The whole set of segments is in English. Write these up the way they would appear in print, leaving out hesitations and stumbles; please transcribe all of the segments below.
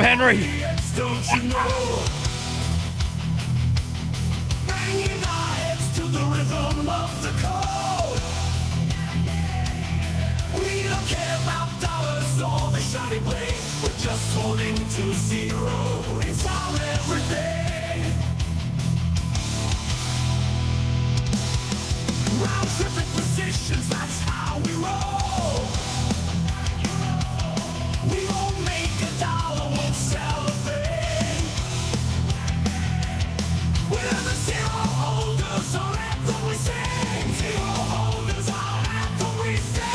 Henry? Don't you know? Banging our heads to the rhythm of the code. We don't care about dollars or the shiny blade. We're just holding to zero. It's our everything. Round tripping positions, that's how we roll. We won't make a dollar, won't sell a thing. We're the zero holders, our anthem we sing. Zero holders, our anthem we sing.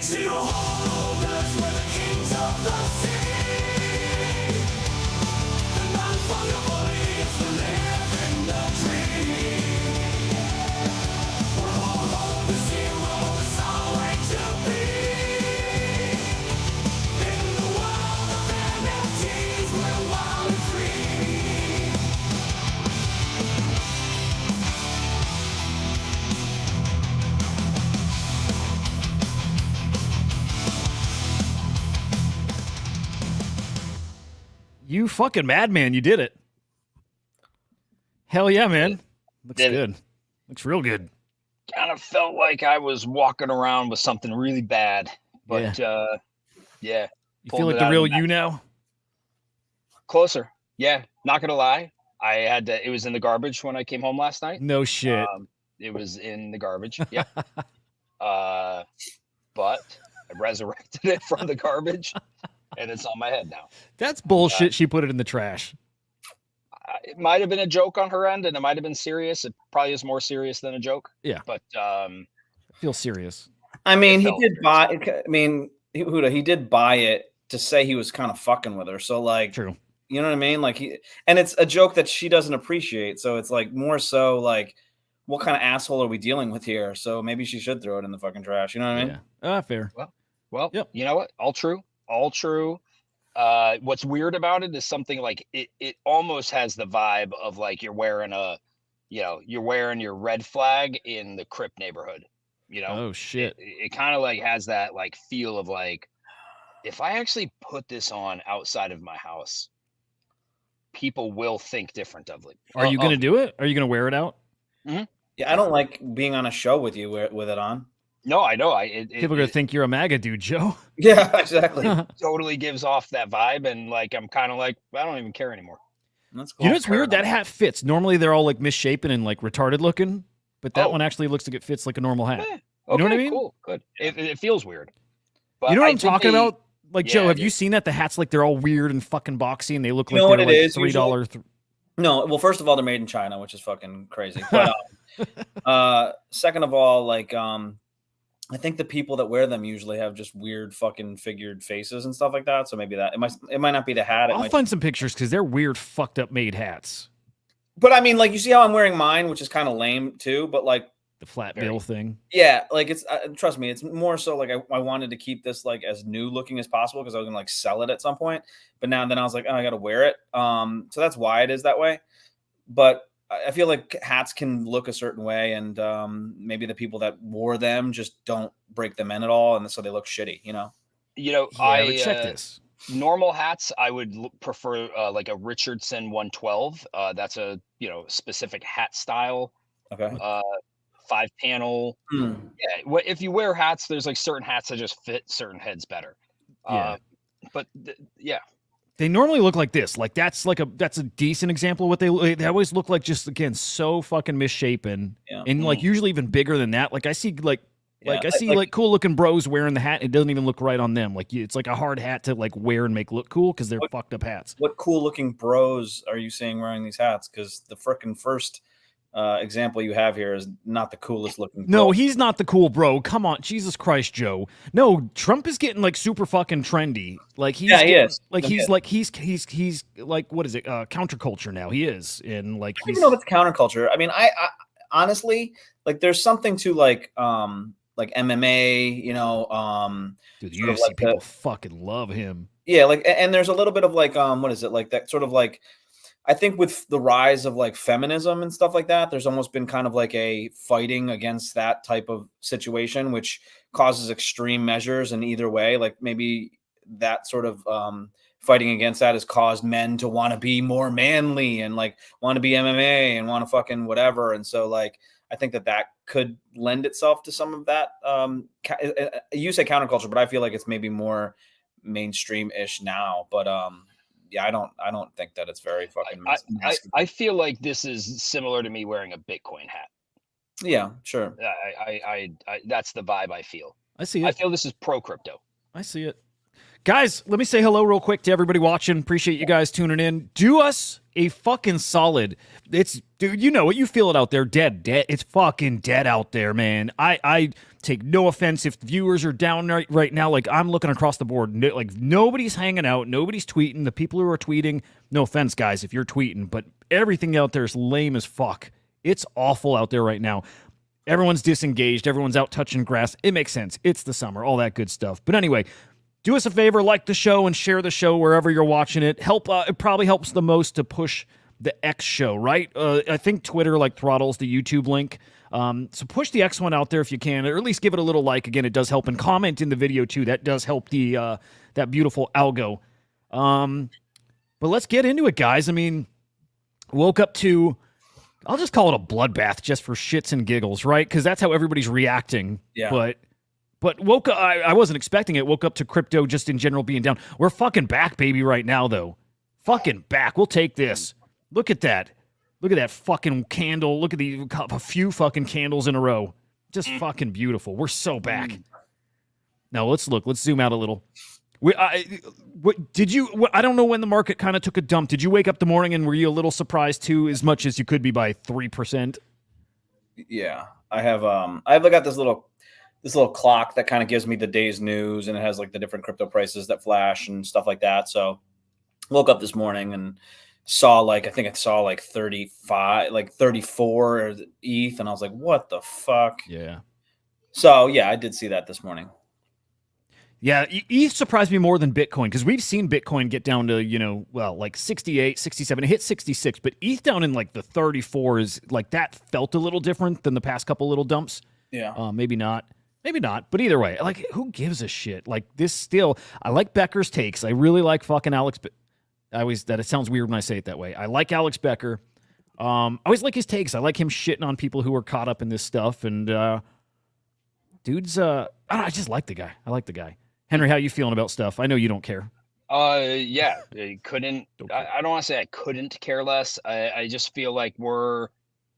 Zero holders, we're the kings of the sea. The non-fungible is the living the dream. We're all on the zero, it's our way to be. In the world of NFTs, we're wild and free. You fucking madman, you did it. Hell yeah, man. Looks Did it. good. Looks real good. Kind of felt like I was walking around with something really bad, but yeah, You pulled feel like it the out real of the you now? closer. Yeah, not gonna lie. I had to, it was in the garbage when I came home last night. No shit. It was in the garbage. Yep. But I resurrected it from the garbage, and it's on my head now. That's bullshit. She put it in the trash. It might have been a joke on her end, and it might have been serious. It probably is more serious than a joke. Yeah. But I feel serious. I mean, It he felt did very buy. I mean, Hudah, he did buy it to say he was kind of fucking with her. So, like, True. you know what I mean? Like, and it's a joke that she doesn't appreciate. So it's like more so like, what kind of asshole are we dealing with here? So maybe she should throw it in the fucking trash. You know what I mean? Yeah. Fair. well, Yep. you know what? All true. All true. What's weird about it is something like it almost has the vibe of like you're wearing you're wearing your red flag in the Crip neighborhood. You know, Oh shit. it kind of like has that like feel of like, if I actually put this on outside of my house, people will think different of it. Are you gonna do it? Are you gonna wear it out? Yeah, I don't like being on a show with you with it on. No, I know. People are gonna think you're a MAGA dude, Joe. Yeah, exactly. Totally gives off that vibe, and like I'm kind of like I don't even care anymore. That's cool. You know what's weird? That hat fits. Normally they're all like misshapen and like retarded looking, but that one actually looks like it fits like a normal hat. Eh, You know what I mean? Cool, good. It feels weird. But You know what I I'm think talking they- about? Like Joe, Yeah, have dude. you seen that? The hats like they're all weird and fucking boxy, and they look You like know they're what it like is, $3. No, well, first of all, they're made in China, which is fucking crazy. But second of all, like I think the people that wear them usually have just weird fucking figured faces and stuff like that. So maybe that it might not be the hat. It I'll might, find some pictures because they're weird, fucked up made hats. but I mean, like you see how I'm wearing mine, which is kind of lame too. But like, The flat Very. bill thing. yeah, like it's trust me, it's more so like I wanted to keep this like as new looking as possible because I was gonna like sell it at some point. But now then I was like, oh, I got to wear it. So that's why it is that way. But I feel like hats can look a certain way, and maybe the people that wore them just don't break them in at all, and so they look shitty. You know? You know, Yeah, but check this. normal hats I would prefer like a Richardson 112. That's a specific hat style. Okay. 5-panel. Hmm. Yeah, if you wear hats, there's like certain hats that just fit certain heads better. Yeah. But yeah, They normally look like this. Like that's a decent example of what they always look like. Just again, so fucking misshapen, Yeah. and like usually even bigger than that. Like I see like Yeah, I see like cool looking bros wearing the hat. It doesn't even look right on them. Like it's like a hard hat to like wear and make look cool because they're fucked up hats. What cool looking bros are you seeing wearing these hats? Because the frickin' first example you have here is not the coolest looking. No, bro. he's not the cool bro. Come on, Jesus Christ, Joe. No, Trump is getting like super fucking trendy. Like he's Yeah, he getting- is. Like He he's is. like he's like what is it? Counterculture now. He is, and like I don't he's even know if it's counterculture. I mean, I honestly like there's something to like MMA, dude. The sort of UFC like people fucking love him. yeah, like and there's a little bit of like what is it like that sort of like I think with the rise of like feminism and stuff like that, there's almost been kind of like a fighting against that type of situation, which causes extreme measures in either way. Like maybe that sort of fighting against that has caused men to want to be more manly and like want to be MMA and want to fucking whatever. And so like I think that could lend itself to some of that. You say counterculture, but I feel like it's maybe more mainstream-ish now. But yeah, I don't think that it's very fucking. I feel like this is similar to me wearing a Bitcoin hat. Yeah, sure. I that's the vibe I feel. I see it. I feel this is pro crypto. I see it. Guys, let me say hello real quick to everybody watching. Appreciate you guys tuning in. Do us a fucking solid. Dude, you know what? You feel it out there. Dead. It's fucking dead out there, man. I take no offense if viewers are down right now. Like, I'm looking across the board. Like, nobody's hanging out. Nobody's tweeting. The people who are tweeting, no offense, guys, if you're tweeting, but everything out there is lame as fuck. It's awful out there right now. Everyone's disengaged. Everyone's out touching grass. It makes sense. It's the summer. All that good stuff. But anyway, do us a favor, like the show and share the show wherever you're watching it. It probably helps the most to push the X show, right? I think Twitter like throttles the YouTube link. So push the X one out there if you can, or at least give it a little like. Again, it does help. And comment in the video too. That does help the that beautiful algo. But let's get into it, guys. I mean, woke up to, I'll just call it a bloodbath just for shits and giggles, right? Because that's how everybody's reacting. Yeah. But woke up, I wasn't expecting it. Woke up to crypto just in general being down. We're fucking back, baby, right now, though. Fucking back. We'll take this. Look at that. Look at that fucking candle. Look at a few fucking candles in a row. Just fucking beautiful. We're so back. Now, let's look. Let's zoom out a little. I don't know when the market kind of took a dump. Did you wake up the morning and were you a little surprised, too, as much as you could be by 3%? Yeah. I've got this little clock that kind of gives me the day's news, and it has like the different crypto prices that flash and stuff like that. So woke up this morning and saw like 35, like 34 ETH, and I was like, what the fuck? Yeah. So yeah, I did see that this morning. Yeah, ETH surprised me more than Bitcoin, because we've seen Bitcoin get down to, like 68, 67. It hit 66, but ETH down in like the 34 is like, that felt a little different than the past couple little dumps. Yeah. Maybe not. Maybe not. But either way, like, who gives a shit? Like, this still, I like Becker's takes. I really like fucking Alex. It sounds weird when I say it that way. I like Alex Becker. I always like his takes. I like him shitting on people who are caught up in this stuff. And dude's, I just like the guy. I like the guy. Henry, how you feeling about stuff? I know you don't care. Yeah, I couldn't. I don't want to say I couldn't care less. I just feel like we're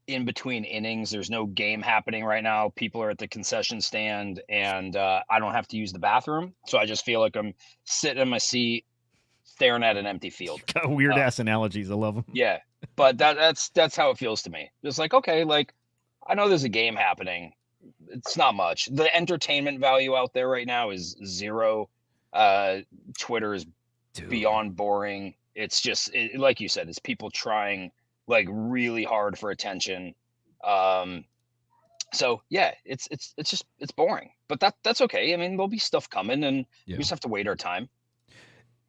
in between innings. There's no game happening right now. People are at the concession stand, and I don't have to use the bathroom. So I just feel like I'm sitting in my seat, staring at an empty field. Got weird ass analogies. I love them. Yeah, but that's how it feels to me. It's like, okay, like I know there's a game happening. It's not much. The entertainment value out there right now is zero. Twitter is beyond boring. It's just like you said, it's people trying like really hard for attention. So yeah, it's boring, but that's okay. I mean, there'll be stuff coming, and we just have to wait our time.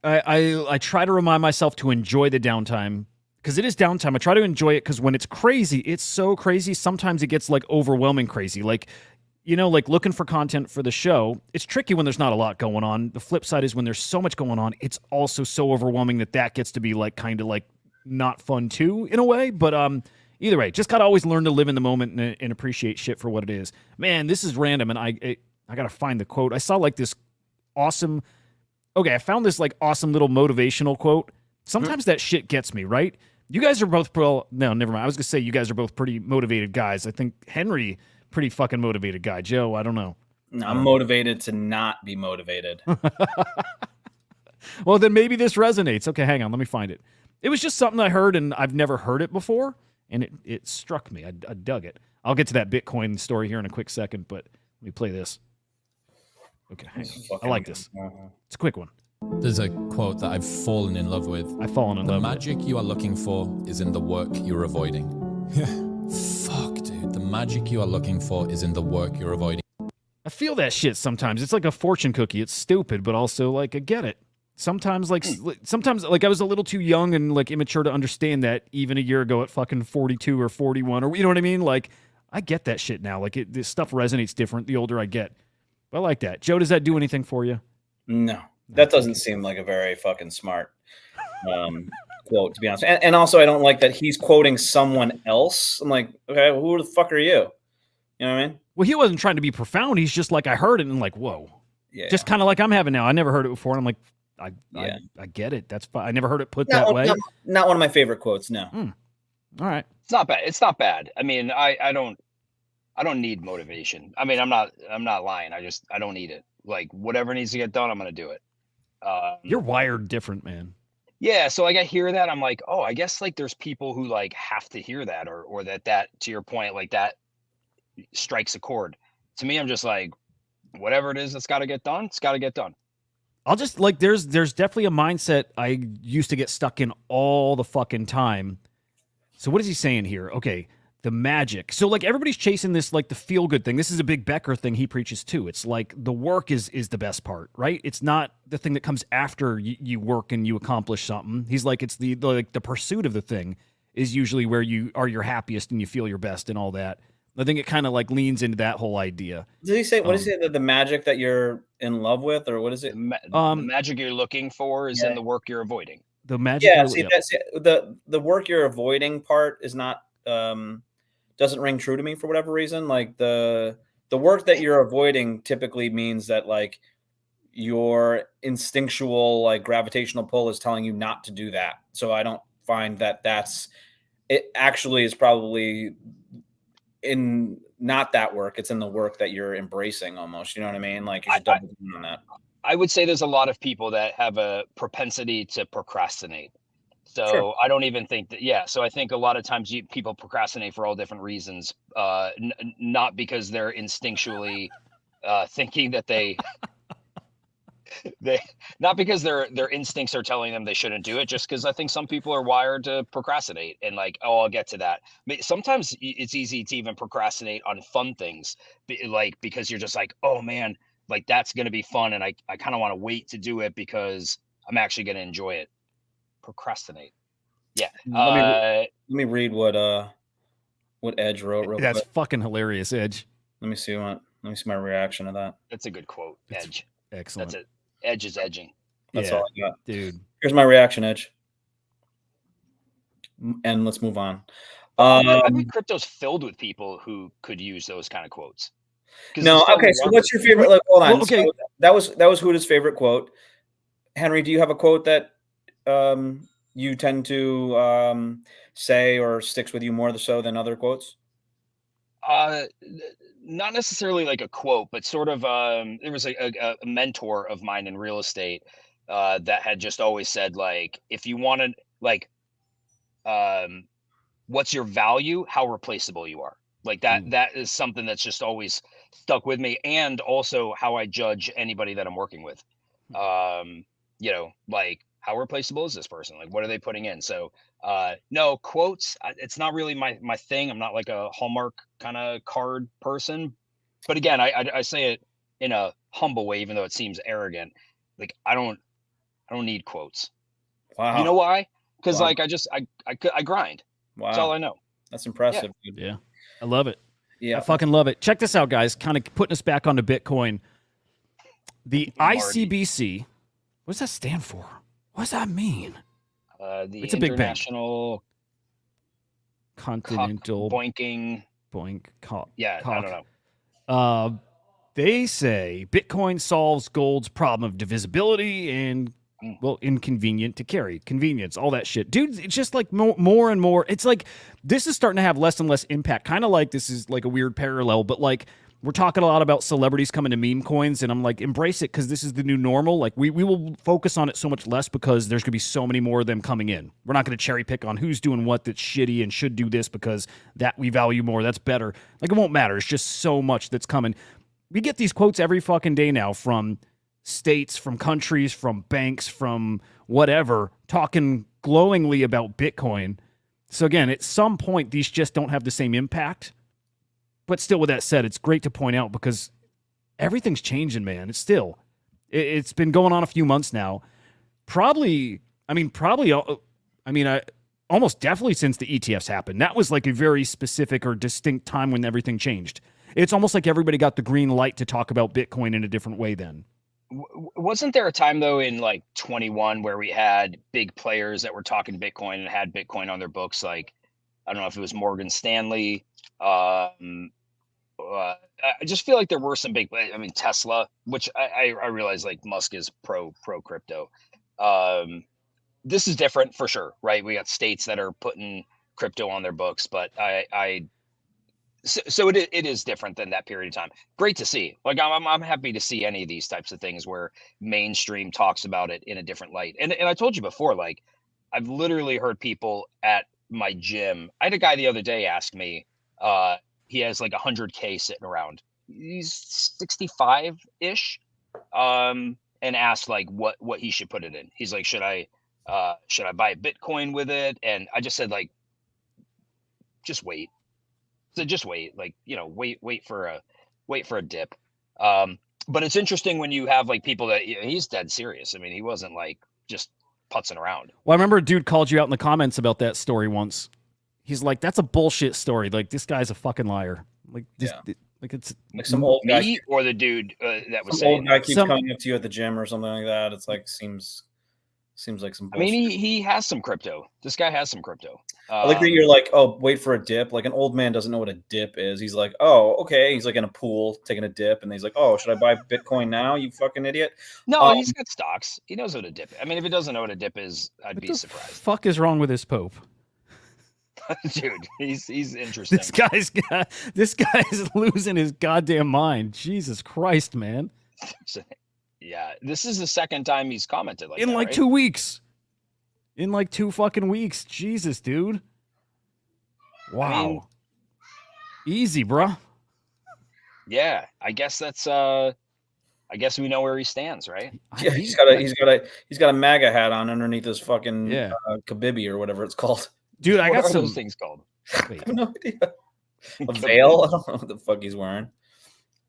I try to remind myself to enjoy the downtime, because it is downtime. I try to enjoy it, because when it's crazy, it's so crazy. Sometimes it gets like overwhelming crazy. Like, like looking for content for the show, it's tricky when there's not a lot going on. The flip side is when there's so much going on, it's also so overwhelming that gets to be like kind of like not fun too, in a way. But either way, just gotta always learn to live in the moment and appreciate shit for what it is. Man, this is random, and I gotta find the quote. I saw like this awesome. Okay, I found this like awesome little motivational quote. Sometimes that shit gets me, right? You guys are both no, never mind. I was gonna say you guys are both pretty motivated guys. I think Henry, pretty fucking motivated guy. Joe, I don't know. I'm motivated to not be motivated. Well, then maybe this resonates. Okay, hang on. Let me find it. It was just something I heard, and I've never heard it before, and it struck me. I dug it. I'll get to that Bitcoin story here in a quick second, but let me play this. Okay, hang on. I like this. It's a quick one. There's a quote that I've fallen in love with. I've fallen in The love with magic you are looking for is in the work you're avoiding. Fuck, dude. The magic you are looking for is in the work you're avoiding. I feel that shit sometimes. It's like a fortune cookie. It's stupid, but also like I get it. Sometimes like I was a little too young and like immature to understand that even a year ago at fucking 42 or 41 or you know what I mean? Like I get that shit now. Like this stuff resonates different the older I get. I like that. Joe, does that do anything for you? No, that doesn't seem like a very fucking smart quote, to be honest. And also, I don't like that he's quoting someone else. I'm like, okay, well, who the fuck are you? You know what I mean? Well, he wasn't trying to be profound. He's just like I heard it and like, whoa. Yeah. Just kind of like I'm having now. I never heard it before. And I'm like, Yeah. I get it. That's fine. I never heard it put Not that one- way. Not one of my favorite quotes. No. All right. It's not bad. It's not bad. I mean, I don't need motivation. I mean, I'm not lying. I don't need it. Like whatever needs to get done, I'm gonna do it. You're wired different, man. Yeah, so like I hear that, I'm like, oh, I guess like there's people who like have to hear that or that to your point, like that strikes a chord. To me, I'm just like, whatever it is that's got to get done, it's got to get done. I'll just like there's definitely a mindset I used to get stuck in all the fucking time. So what is he saying here? Okay, the magic. So like everybody's chasing this like the feel good thing. This is a big Becker thing he preaches too. It's like the work is the best part, right? It's not the thing that comes after you work and you accomplish something. He's like it's the pursuit of the thing is usually where you are your happiest and you feel your best and all that. I think it kind of like leans into that whole idea. Did he say what is it? The magic that you're in love with, or what is it? The magic you're looking for is in the work you're avoiding. The magic. Yeah, see, that's the work you're avoiding part is not doesn't ring true to me for whatever reason. Like the work that you're avoiding typically means that like your instinctual like gravitational pull is telling you not to do that. So I don't find that that's it. Actually, is probably in not that work. It's in the work that you're embracing almost. You know what I mean? Like you should double down on that. I would say there's a lot of people that have a propensity to procrastinate. So Sure. I don't even think that. Yeah. So I think a lot of times people procrastinate for all different reasons, not because they're instinctually thinking that they not because their instincts are telling them they shouldn't do it, just because I think some people are wired to procrastinate and like, oh, I'll get to that. But sometimes it's easy to even procrastinate on fun things, like because you're just like, oh man, like that's gonna be fun, and I kind of want to wait to do it because I'm actually gonna enjoy it. Procrastinate. Yeah. Let me read what Edge wrote real That's quick. fucking hilarious, Edge. Let me see my reaction to that. That's a good quote, It's Edge. Excellent. That's it. Edge is edging. That's Yeah, all I got. dude. Here's my reaction, Edge. And let's move on. I think crypto's filled with people who could use those kind of quotes. 'Cause No, it's so okay. So hard what's for your favorite? Like, hold on. Well, okay. So that was Hudah's favorite quote. Henry, do you have a quote that you tend to say or sticks with you more so than other quotes? Not necessarily like a quote, but sort of there was a mentor of mine in real estate that had just always said like, if you wanted like what's your value, how replaceable you are. Like that is something that's just always stuck with me, and also how I judge anybody that I'm working with. You know, like how replaceable is this person? Like what are they putting in? So no quotes, it's not really my thing. I'm not like a Hallmark kind of card person. But again, I say it in a humble way, even though it seems arrogant. Like I don't need quotes. Wow. You know why? Because Wow. like I grind. Wow. That's all I know. That's impressive. Dude. Yeah. I love it. Yeah. I fucking love it. Check this out, guys. Kind of putting us back onto Bitcoin. The Marty. ICBC, what does that stand for? What does that mean? The It's a big bank. international Continental boinking. boink. Yeah, I cock. don't know. They say Bitcoin solves gold's problem of divisibility and, well, inconvenient to carry. Convenience, all that shit. Dude, it's just like more and more. It's like this is starting to have less and less impact. Kind of like this is like a weird parallel, but like we're talking a lot about celebrities coming to meme coins, and I'm like, embrace it because this is the new normal. Like we will focus on it so much less because there's going to be so many more of them coming in. We're not going to cherry pick on who's doing what that's shitty and should do this because that we value more. That's better. Like it won't matter. It's just so much that's coming. We get these quotes every fucking day now from states, from countries, from banks, from whatever, talking glowingly about Bitcoin. So again, at some point, these just don't have the same impact. But still, with that said, it's great to point out because everything's changing, man. It's been going on a few months now. probably, I mean, almost definitely since the ETFs happened. That was like a very specific or distinct time when everything changed. It's almost like everybody got the green light to talk about Bitcoin in a different way then. Wasn't there a time though in like 21 where we had big players that were talking Bitcoin and had Bitcoin on their books? Like, I don't know if it was Morgan Stanley. I just feel like there were some big, I mean, Tesla, which I realize like Musk is pro crypto. This is different for sure, right? We got states that are putting crypto on their books, but so it is different than that period of time. Great to see. Like I'm happy to see any of these types of things where mainstream talks about it in a different light. And I told you before, like I've literally heard people at my gym. I had a guy the other day ask me, he has like 100K sitting around. He's 65 ish, and asked like what he should put it in. He's like, should I buy Bitcoin with it? And I just said like, just wait. So just wait, like, you know, wait for a dip. But it's interesting when you have like people that he's dead serious. I mean, he wasn't like just putzing around. Well, I remember a dude called you out in the comments about that story once. He's like, that's a bullshit story. Like, this guy's a fucking liar. Like, this, like it's like some old guy me or the dude that was some saying old guy keeps Some- coming up to you at the gym or something like that. It's like seems like some I bullshit. mean, he has some crypto. This guy has some crypto. I like that you're like, oh, wait for a dip. Like an old man doesn't know what a dip is. He's like, oh, okay. He's like in a pool taking a dip, and he's like, oh, should I buy Bitcoin now? You fucking idiot. No, he's got stocks. He knows what a dip. I mean, if he doesn't know what a dip is, I'd be surprised. Fuck is wrong with this Pope? Dude, he's interesting. This guy's losing his goddamn mind. Jesus Christ, man. Yeah, this is the second time he's commented like In that, like right? 2 weeks. In like 2 fucking weeks. Jesus, dude. Wow. mean- Easy, bruh. Yeah, I guess that's I guess we know where he stands, right? Yeah, he's got a MAGA hat on underneath his fucking Yeah. Kabibi or whatever it's called. Dude, I What got are some those things called? wait, I have no idea. A veil? I don't know what the fuck he's wearing.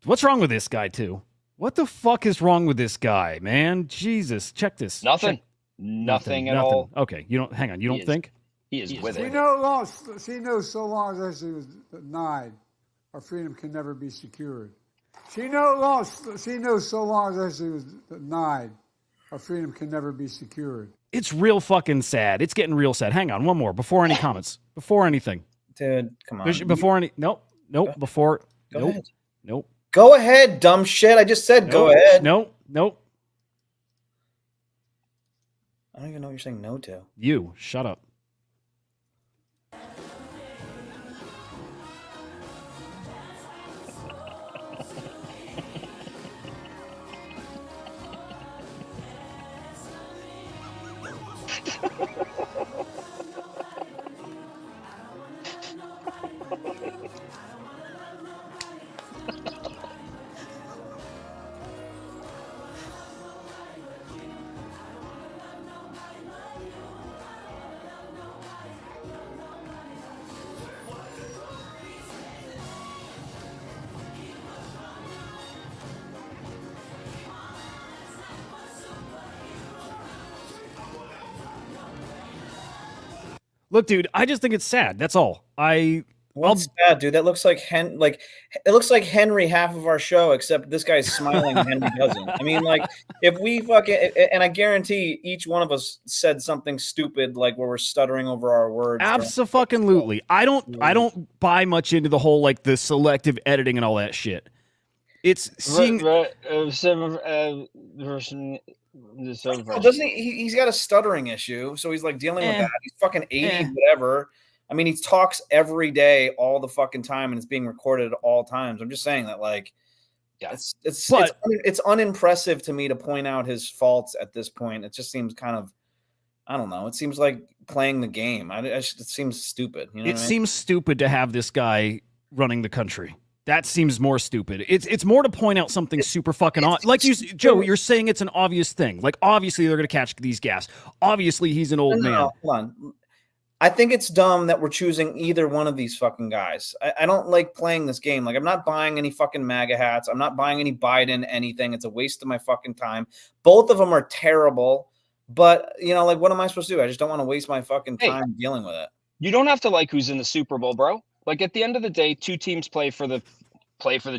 what's wrong with this guy too? What the fuck is wrong with this guy, man? Jesus, check this. Nothing. Check- Nothing at all. Okay, you don't hang on. You don't is- think? He is with She it. knows so long as she was denied, our freedom can never be secured. She knows so long as she was denied, our freedom can never be secured. It's real fucking sad. It's getting real sad. Hang on, one more before any comments. Before anything. Dude, come on. Before any nope. Before Go nope. ahead. Nope. Go ahead, dumb shit. I just said go Nope. ahead. Nope. I don't even know what you're saying no to. You shut up. Look, dude, I just think it's sad. That's all. What's that, dude? That looks like it looks like Henry half of our show, except this guy's smiling and Henry doesn't. I mean, like if we fucking and I guarantee each one of us said something stupid like where we're stuttering over our words. Absolutely. I don't buy much into the whole like the selective editing and all that shit. It's seeing Doesn't he's got a stuttering issue, so he's like dealing with that. He's fucking 80, whatever. I mean, he talks every day, all the fucking time, and it's being recorded at all times. I'm just saying that, like, Yeah. it's unimpressive to me to point out his faults at this point. It just seems kind of, I don't know. It seems like playing the game. It seems stupid. You know it seems stupid to have this guy running the country. That seems more stupid. It's more to point out something super fucking odd. Like Joe, you're saying it's an obvious thing. Like obviously they're gonna catch these gas. Obviously he's an old man. Hold on. I think it's dumb that we're choosing either one of these fucking guys. I don't like playing this game. Like I'm not buying any fucking MAGA hats. I'm not buying any Biden anything. It's a waste of my fucking time. Both of them are terrible. But you know, like, what am I supposed to do? I just don't want to waste my fucking Hey. time dealing with it. You don't have to like who's in the Super Bowl, bro. Like at the end of the day, two teams play for the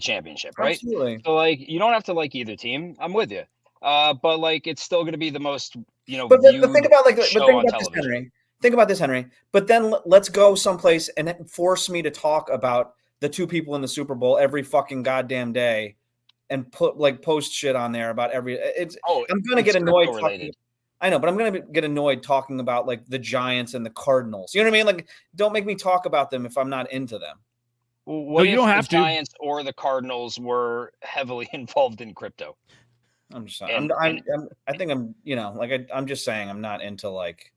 championship, right? Absolutely. So like you don't have to like either team. I'm with you. But like it's still gonna be the most, But viewed think about but show think on about this, television. Henry. Think about this, Henry. But then let's go someplace and force me to talk about the two people in the Super Bowl every fucking goddamn day, and post shit on there about every. Oh, I'm gonna it's get annoyed. crypto related. I know, but I'm gonna get annoyed talking about like the Giants and the Cardinals. You know what I mean? Like, don't make me talk about them if I'm not into them. Well, what you if don't the have to. Giants or the Cardinals were heavily involved in crypto? I'm just saying. I think I'm. You know, like I'm just saying I'm not into like.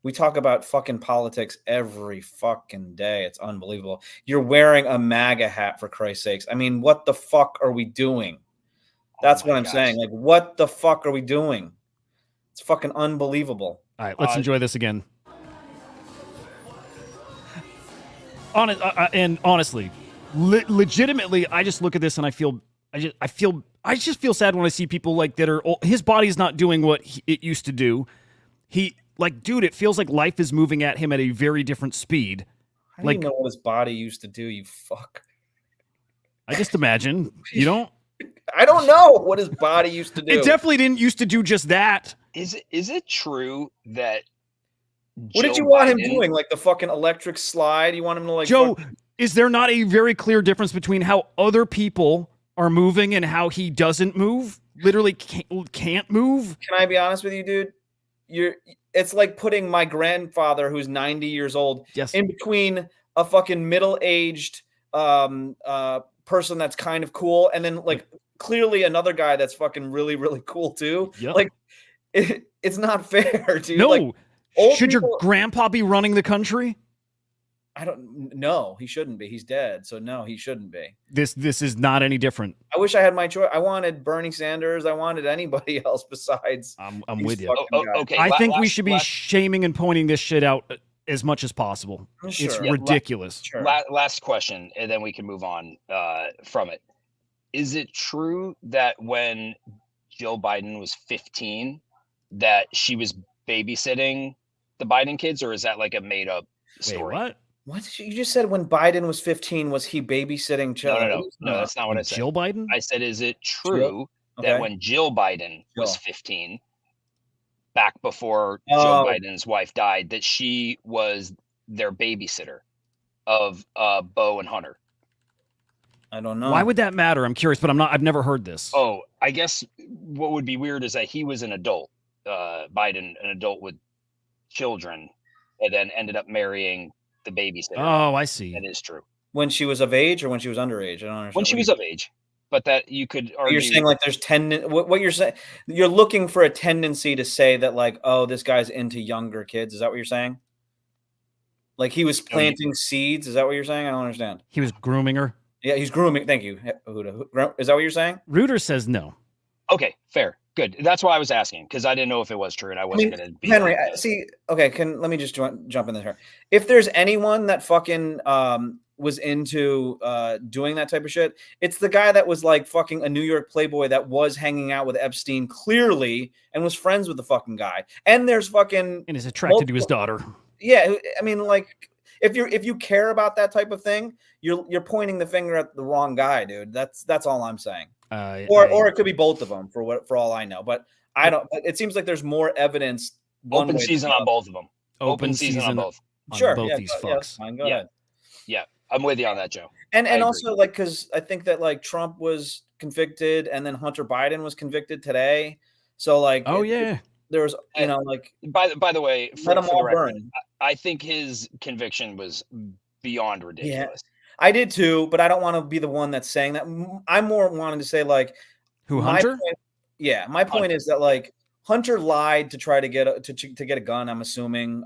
We talk about fucking politics every fucking day. It's unbelievable. You're wearing a MAGA hat, for Christ's sakes. I mean, what the fuck are we doing? That's Oh what my I'm gosh. saying. Like, what the fuck are we doing? It's fucking unbelievable. All right, let's enjoy this again. And honestly, legitimately, I just look at this and I just feel sad when I see people like that are his body's not doing what it used to do. Dude, it feels like life is moving at him at a very different speed. How do you know what his body used to do, you fuck? I just imagine, you don't. I don't know what his body used to do. It definitely didn't used to do just that. Is it true that What did Joe you want him Biden- doing? Like the fucking electric slide? You want him to like Joe, is there not a very clear difference between how other people are moving and how he doesn't move? Literally can't move? Can I be honest with you, dude? It's like putting my grandfather, who's 90 years old, Yes. in between a fucking middle-aged person that's kind of cool, and then like clearly another guy that's fucking really, really cool too. Yep. Like it's not fair, dude. No. Like, Should your grandpa be running the country? I don't know. He shouldn't be. He's dead. So no, he shouldn't be. This is not any different. I wish I had my choice. I wanted Bernie Sanders. I wanted anybody else besides. I'm these with you. fucking guys. Okay. I think we last- should be last- shaming and pointing this shit out as much as possible. It's Sure. Yeah, ridiculous. Sure. Last question, and then we can move on from it. Is it true that when Jill Biden was 15, that she was babysitting the Biden kids, or is that like a made up story? Wait, what? What did you just said? When Biden was 15, was he babysitting children? No, that's not what I said. Jill Biden? I said, is it true that Okay. when Jill Biden was Jill. 15, back before Oh. Joe Biden's wife died, that she was their babysitter of Bo and Hunter? I don't know. Why would that matter? I'm curious, but I've never heard this. Oh, I guess what would be weird is that he was an adult, Biden, an adult with children, and then ended up marrying the babysitter. Oh, I see. That is true. When she was of age or when she was underage? I don't understand. When she was of age, but that you could argue. You're saying like there's what you're saying? You're looking for a tendency to say that like, oh, this guy's into younger kids. Is that what you're saying? Like he was planting seeds. Is that what you're saying? I don't understand. He was grooming her. Yeah, he's grooming. Thank you, Hudah. Is that what you're saying? Reuter says no. Okay, fair, good. That's why I was asking, because I didn't know if it was true, and I wasn't going to be Henry. like, See, okay, let me just jump in there. If there's anyone that fucking was into doing that type of shit, it's the guy that was like fucking a New York playboy that was hanging out with Epstein clearly and was friends with the fucking guy. And there's fucking And is attracted to his daughter. yeah. I mean, like if you care about that type of thing, you're pointing the finger at the wrong guy, dude. That's all I'm saying. Or it could be both of them for all I know. But I don't. But it seems like there's more evidence. open season on both of them. Open season on both. on Sure, both yeah, these yeah, fucks. fine, go Yeah. ahead. Yeah, I'm with you on that, Joe. And agree. also like because I think that like Trump was convicted and then Hunter Biden was convicted today. So like Oh yeah. there was like By the way, let them for the all record, burn. I think his conviction was beyond ridiculous. I did too, but I don't want to be the one that's saying that. I'm more wanting to say like Who, my Hunter? point- my point is that like Hunter lied to try to get a gun. I'm assuming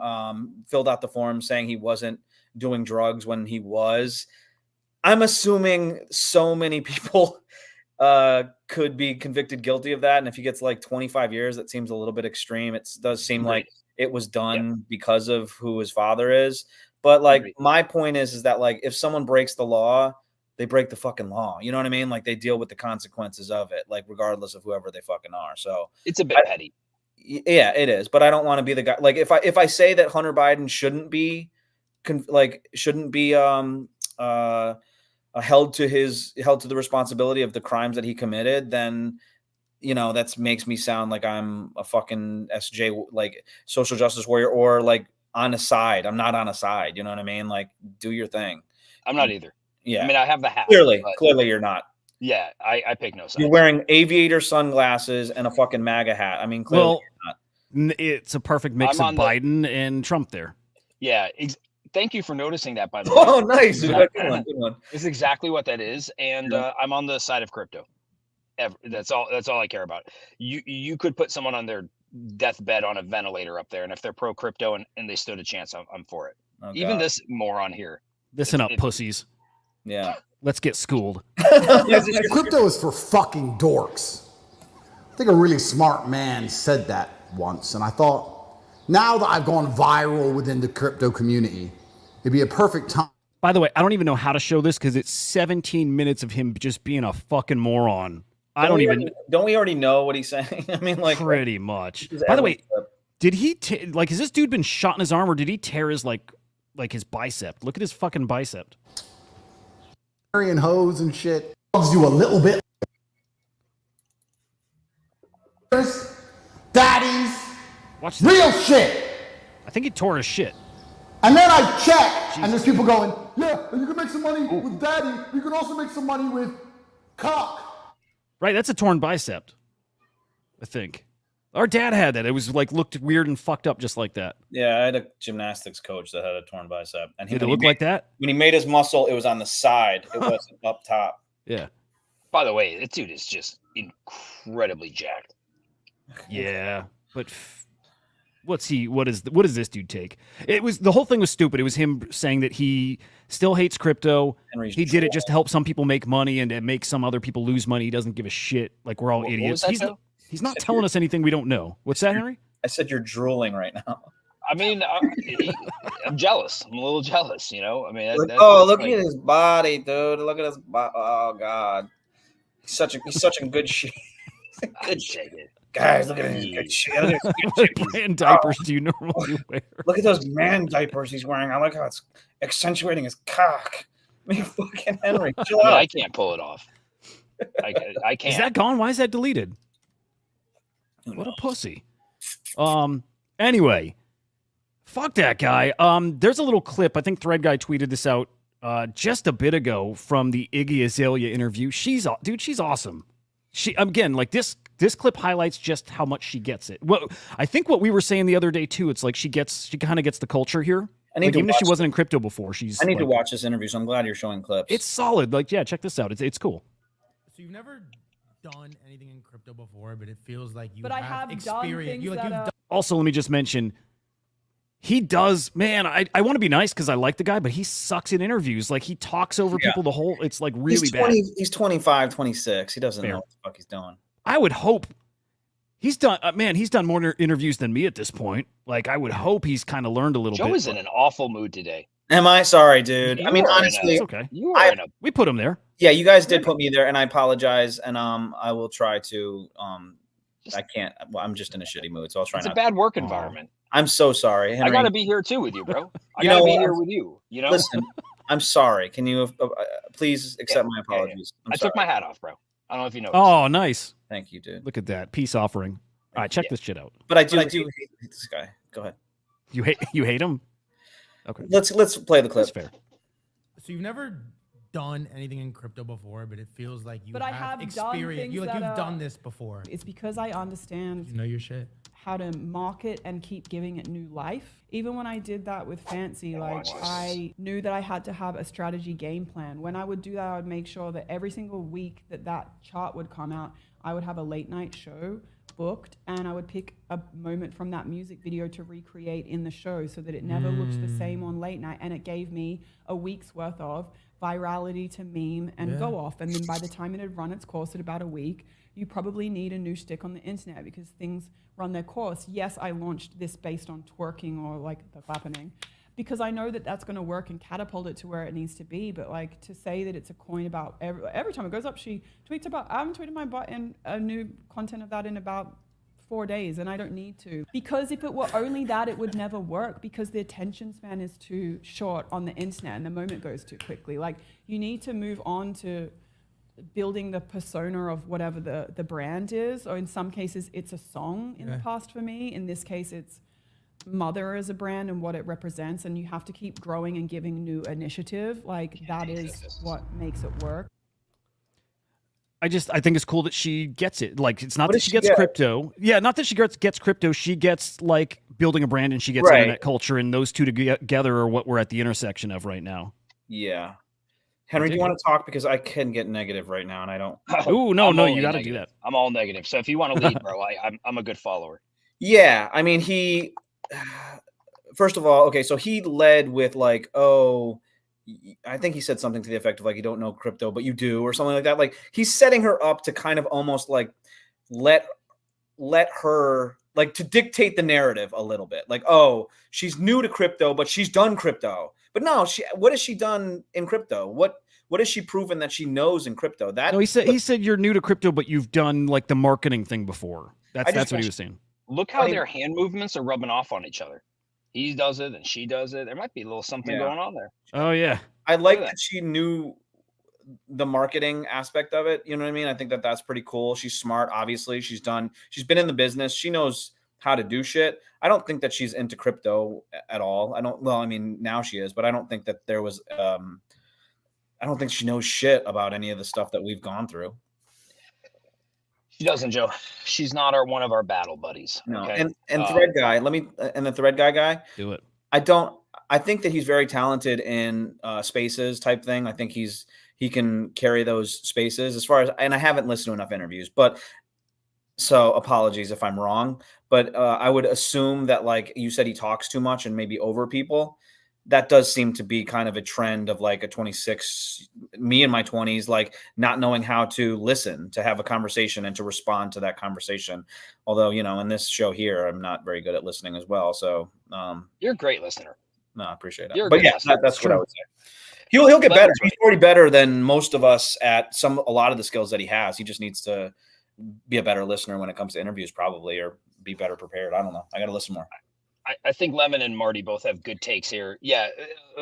filled out the form saying he wasn't doing drugs when he was. I'm assuming so many people could be convicted guilty of that, and if he gets like 25 years, that seems a little bit extreme. It does seem like it was done because of who his father is. But like my point is that like if someone breaks the law, they break the fucking law. You know what I mean? Like they deal with the consequences of it, like regardless of whoever they fucking are. So It's a bit petty. Yeah, it is. But I don't want to be the guy. Like if I say that Hunter Biden shouldn't be held to the responsibility of the crimes that he committed, then that makes me sound like I'm a fucking SJ, like social justice warrior, or like on a side. I'm not on a side. You know what I mean? Like, do your thing. I'm not either. Yeah. I mean, I have the hat. Clearly but you're not. yeah, I pick no sides. You're wearing aviator sunglasses and a fucking MAGA hat. I mean, clearly you're not. It's a perfect mix of Biden and Trump there. Yeah. Thank you for noticing that, by the way. Oh, nice. Good one. It's exactly what that is. And I'm on the side of crypto. That's all I care about. You could put someone on their deathbed on a ventilator up there, and if they're pro crypto and they stood a chance, I'm for it. Oh, even this moron here. Listen up, pussies. Yeah. Let's get schooled. Crypto is for fucking dorks. I think a really smart man said that once, and I thought, now that I've gone viral within the crypto community, it'd be a perfect time. By the way, I don't even know how to show this because it's 17 minutes of him just being a fucking moron. Don't we already know what he's saying? I mean, like, pretty much. By the way, did he has this dude been shot in his arm, or did he tear his like his bicep? Look at his fucking bicep. And hoes and shit. Loves you a little bit. Daddies. Watch this. Real shit. I think he tore his shit. And then I check, and there's people going, yeah, and you can make some money with daddy. You can also make some money with cock. Right, that's a torn bicep, I think. Our dad had that. It was like looked weird and fucked up just like that. Yeah, I had a gymnastics coach that had a torn bicep. And did it look like that? When he made his muscle, it was on the side. It wasn't up top. Yeah. By the way, that dude is just incredibly jacked. Yeah, but what does this dude take? It was the whole thing was stupid. It was him saying that he still hates crypto. He did it just to help some people make money and make some other people lose money. He doesn't give a shit. Like we're all idiots. He's not telling us anything we don't know. What's that, Henry? I said you're drooling right now. I mean, I'm jealous. I'm a little jealous, you know. I mean, look at his body, dude. Look at his body. Oh God, he's such a good shape. Good shape. Guys, look at his good shape. What brand diapers do you normally wear? Look at those man diapers he's wearing. I like how it's accentuating his cock. I mean, fucking Henry, chill out. I can't pull it off. I can't. Is that gone? Why is that deleted? What a pussy. Anyway, fuck that guy. There's a little clip. I think Thread Guy tweeted this out just a bit ago from the Iggy Azalea interview. She's awesome. She again, like this clip highlights just how much she gets it. Well, I think what we were saying the other day too. It's like she kind of gets the culture here. Even if she wasn't in crypto before, I need to watch this interview. So I'm glad you're showing clips. It's solid. Like, yeah, check this out. It's cool. So you've never done anything in crypto before, but it feels like you But I have experience. done things Also, let me just mention, he does, man, I want to be nice because I like the guy, but he sucks in interviews. Like, he talks over people the whole, it's like really bad. He's 25, 26. He doesn't know what the fuck he's doing. I would hope he's done, he's done more interviews than me at this point. Like, I would hope he's kind of learned a little bit. Joe is in an awful mood today. Am I? Sorry, dude. I mean, honestly, it's okay. We put him there. Yeah, you guys did put me there, and I apologize. And I will try to. I can't. Well, I'm just in a shitty mood, so I'll try. It's a bad work environment. I'm so sorry, Henry. I got to be here too with you, bro. I got to be here with you. You know. Listen, I'm sorry. Can you please accept my apologies? I took my hat off, bro. I don't know if you know. Oh, nice. Thank you, dude. Look at that peace offering. All right, check this shit out. But I do hate this guy. Go ahead. You hate him? Okay. Let's play the clip. That's fair. So you've never done anything in crypto before, but it feels like you have experience. You've done this before. It's because I understand You know your shit. how to market and keep giving it new life. Even when I did that with Fancy, like I knew that I had to have a strategy game plan. When I would do that, I would make sure that every single week that chart would come out, I would have a late night show booked, and I would pick a moment from that music video to recreate in the show so that it never looks the same on late night. And it gave me a week's worth of virality to meme and go off. And then by the time it had run its course at about a week, you probably need a new shtick on the internet because things run their course. Yes, I launched this based on twerking or like the clapping because I know that that's going to work and catapult it to where it needs to be. But like to say that it's a coin about every time it goes up, she tweets about, I haven't tweeted my butt in a new content of that in about 4 days and I don't need to. Because if it were only that, it would never work because the attention span is too short on the internet and the moment goes too quickly. Like, you need to move on to building the persona of whatever the brand is, or in some cases it's a song in the past for me. In this case, it's Mother as a brand and what it represents, and you have to keep growing and giving new initiative. Like, that is what makes it work. I think it's cool that she gets it. Like, it's not What that does she she gets get? crypto. Yeah, not that she gets crypto. She gets like building a brand and she gets Right. internet culture, and those two together are what we're at the intersection of right now. Yeah. Henry, do you want to talk? Because I can get negative right now and I don't. Ooh, no, I'm no, only you got to do negative. that. I'm all negative. So if you want to lead, bro, I'm a good follower. Yeah. I mean, he, first of all, okay, so he led with like, oh, I think he said something to the effect of like, you don't know crypto, but you do, or something like that. Like, he's setting her up to kind of almost like let her, like, to dictate the narrative a little bit. Like, oh, she's new to crypto, but she's done crypto. But no, what has she done in crypto? What has she proven that she knows in crypto? That No, he said you're new to crypto, but you've done like the marketing thing before. That's what he was saying. Look how their hand movements are rubbing off on each other. He does it and she does it. There might be a little something going on there. Oh yeah. I like that she knew the marketing aspect of it. You know what I mean? I think that that's pretty cool. She's smart. Obviously, she's been in the business. She knows how to do shit. I don't think that she's into crypto at all. I mean, now she is, but I don't think that there was, I don't think she knows shit about any of the stuff that we've gone through. She doesn't, Joe. She's not one of our battle buddies. No. Okay? And Thread Guy, and the Thread Guy. Do it. I think that he's very talented in spaces type thing. I think he can carry those spaces as far as, and I haven't listened to enough interviews, but so apologies if I'm wrong, but I would assume that, like you said, he talks too much and maybe over people. That does seem to be kind of a trend of like a 26, me in my 20s, like not knowing how to listen, to have a conversation and to respond to that conversation. Although, you know, in this show here, I'm not very good at listening as well. So you're a great listener. No, I appreciate You're that. But yeah, that's what I would say. He'll get better. He's already better than most of us at a lot of the skills that he has. He just needs to be a better listener when it comes to interviews, probably, or be better prepared. I don't know. I got to listen more. I think Lemon and Marty both have good takes here. Yeah,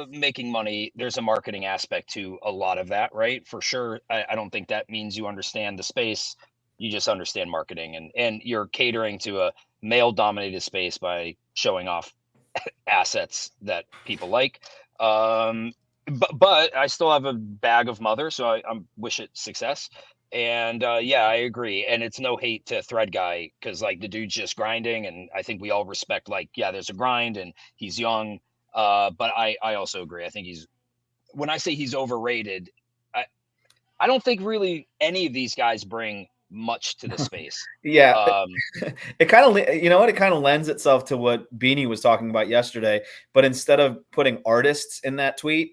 making money, there's a marketing aspect to a lot of that, right? For sure. I don't think that means you understand the space. You just understand marketing, and you're catering to a male-dominated space by showing off assets that people like. But I still have a bag of Mother, so I wish it success. And yeah, I agree. And it's no hate to Thread Guy, because like the dude's just grinding, and I think we all respect, like, yeah, there's a grind and he's young. But I also agree. I think when I say he's overrated, I don't think really any of these guys bring much to the space. Yeah. It kind of, you know what, it kind of lends itself to what Beanie was talking about yesterday, but instead of putting artists in that tweet,